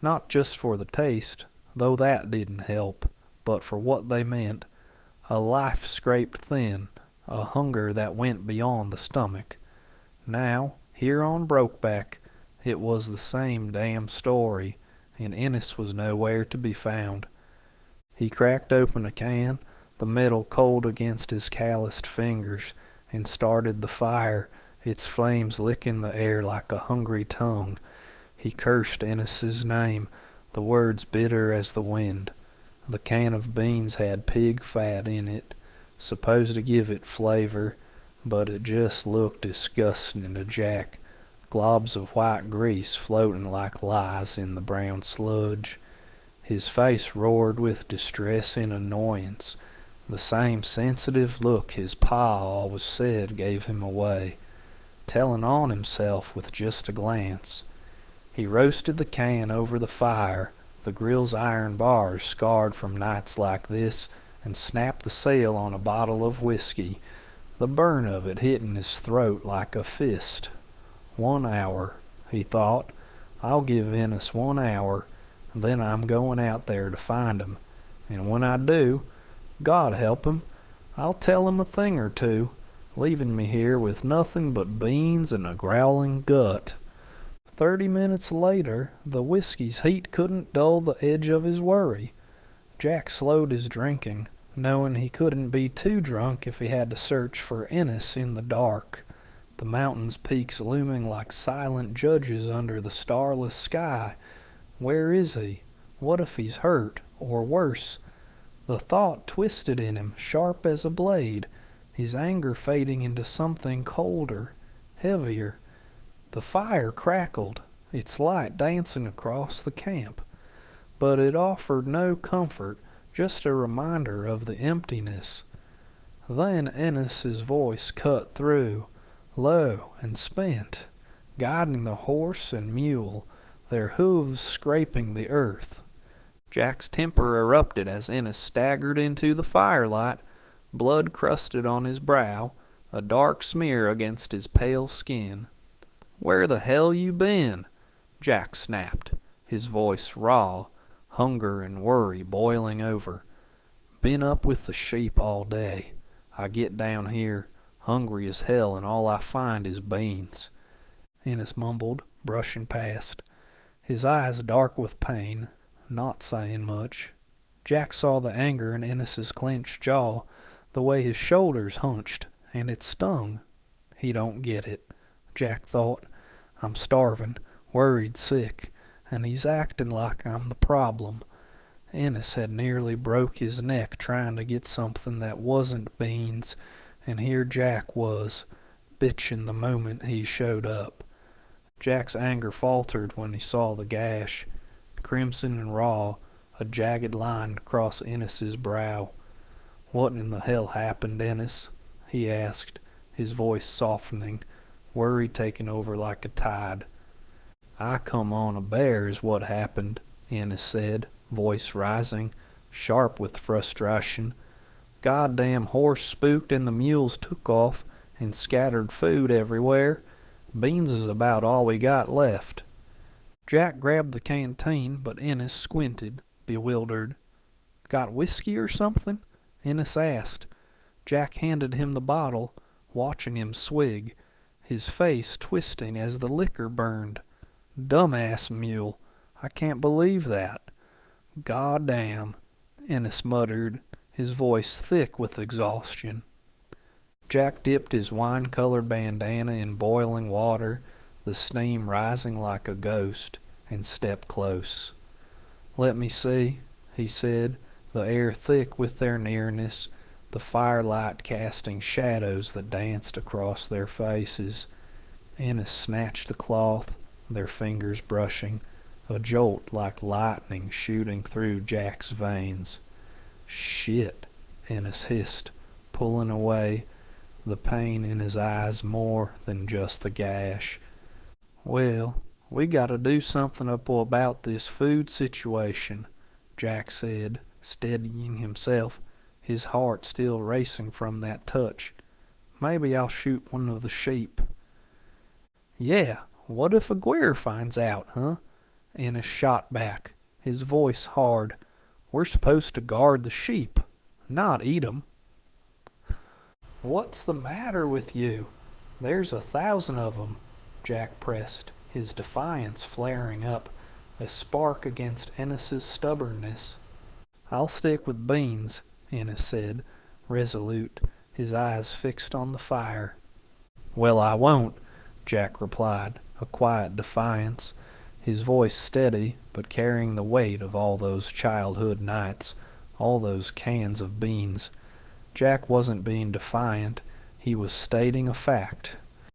not just for the taste, though that didn't help, but for what they meant. A life scraped thin, a hunger that went beyond the stomach. Now, here on Brokeback, it was the same damn story, and Ennis was nowhere to be found. He cracked open a can, the metal cold against his calloused fingers, and started the fire, its flames licking the air like a hungry tongue. He cursed Ennis's name, the words bitter as the wind. The can of beans had pig fat in it, supposed to give it flavor. but it just looked disgusting to Jack. Globs of white grease floating like lies in the brown sludge. His face roared with distress and annoyance. The same sensitive look his pa always said gave him away, telling on himself with just a glance. He roasted the can over the fire, the grill's iron bars scarred from nights like this, and snapped the sail on a bottle of whiskey, the burn of it hitting his throat like a fist. 1 hour, he thought. I'll give Ennis 1 hour, and then I'm going out there to find him. And when I do, God help him, I'll tell him a thing or two, leaving me here with nothing but beans and a growling gut. 30 minutes later, the whiskey's heat couldn't dull the edge of his worry. Jack slowed his drinking, knowing he couldn't be too drunk if he had to search for Ennis in the dark. The mountain's peaks looming like silent judges under the starless sky. Where is he? What if he's hurt, or worse? The thought twisted in him, sharp as a blade, his anger fading into something colder, heavier. The fire crackled, its light dancing across the camp. But it offered no comfort, just a reminder of the emptiness. Then Ennis's voice cut through, low and spent, guiding the horse and mule, their hooves scraping the earth. Jack's temper erupted as Ennis staggered into the firelight, blood crusted on his brow, a dark smear against his pale skin. "Where the hell you been?" Jack snapped, his voice raw, hunger and worry boiling over. "Been up with the sheep all day. I get down here, hungry as hell, and all I find is beans," Ennis mumbled, brushing past, his eyes dark with pain, not saying much. Jack saw the anger in Ennis's clenched jaw, the way his shoulders hunched, and it stung. He don't get it, Jack thought. I'm starving, worried sick, and he's acting like I'm the problem. Ennis had nearly broke his neck trying to get something that wasn't beans, and here Jack was, bitching the moment he showed up. Jack's anger faltered when he saw the gash, crimson and raw, a jagged line across Ennis's brow. "What in the hell happened, Ennis?" he asked, his voice softening, worry taking over like a tide. "I come on a bear is what happened," Ennis said, voice rising, sharp with frustration. "Goddamn horse spooked and the mules took off and scattered food everywhere. Beans is about all we got left." Jack grabbed the canteen, but Ennis squinted, bewildered. "Got whiskey or something?" Ennis asked. Jack handed him the bottle, watching him swig, his face twisting as the liquor burned. "Dumbass mule. I can't believe that." "Goddamn," Ennis muttered, his voice thick with exhaustion. Jack dipped his wine-colored bandana in boiling water, the steam rising like a ghost, and stepped close. "Let me see," he said, the air thick with their nearness, the firelight casting shadows that danced across their faces. Ennis snatched the cloth, their fingers brushing, a jolt like lightning shooting through Jack's veins. "Shit," Ennis hissed, pulling away, the pain in his eyes more than just the gash. "Well, we gotta do something about this food situation," Jack said, steadying himself, his heart still racing from that touch. "Maybe I'll shoot one of the sheep." "Yeah, what if Aguirre finds out, huh?" Ennis shot back, his voice hard. "We're supposed to guard the sheep, not eat 'em." "What's the matter with you? There's 1,000 of 'em," Jack pressed, his defiance flaring up, a spark against Ennis's stubbornness. "I'll stick with beans," Ennis said, resolute, his eyes fixed on the fire. "Well, I won't," Jack replied, a quiet defiance, his voice steady but carrying the weight of all those childhood nights, all those cans of beans. Jack wasn't being defiant, He was stating a fact.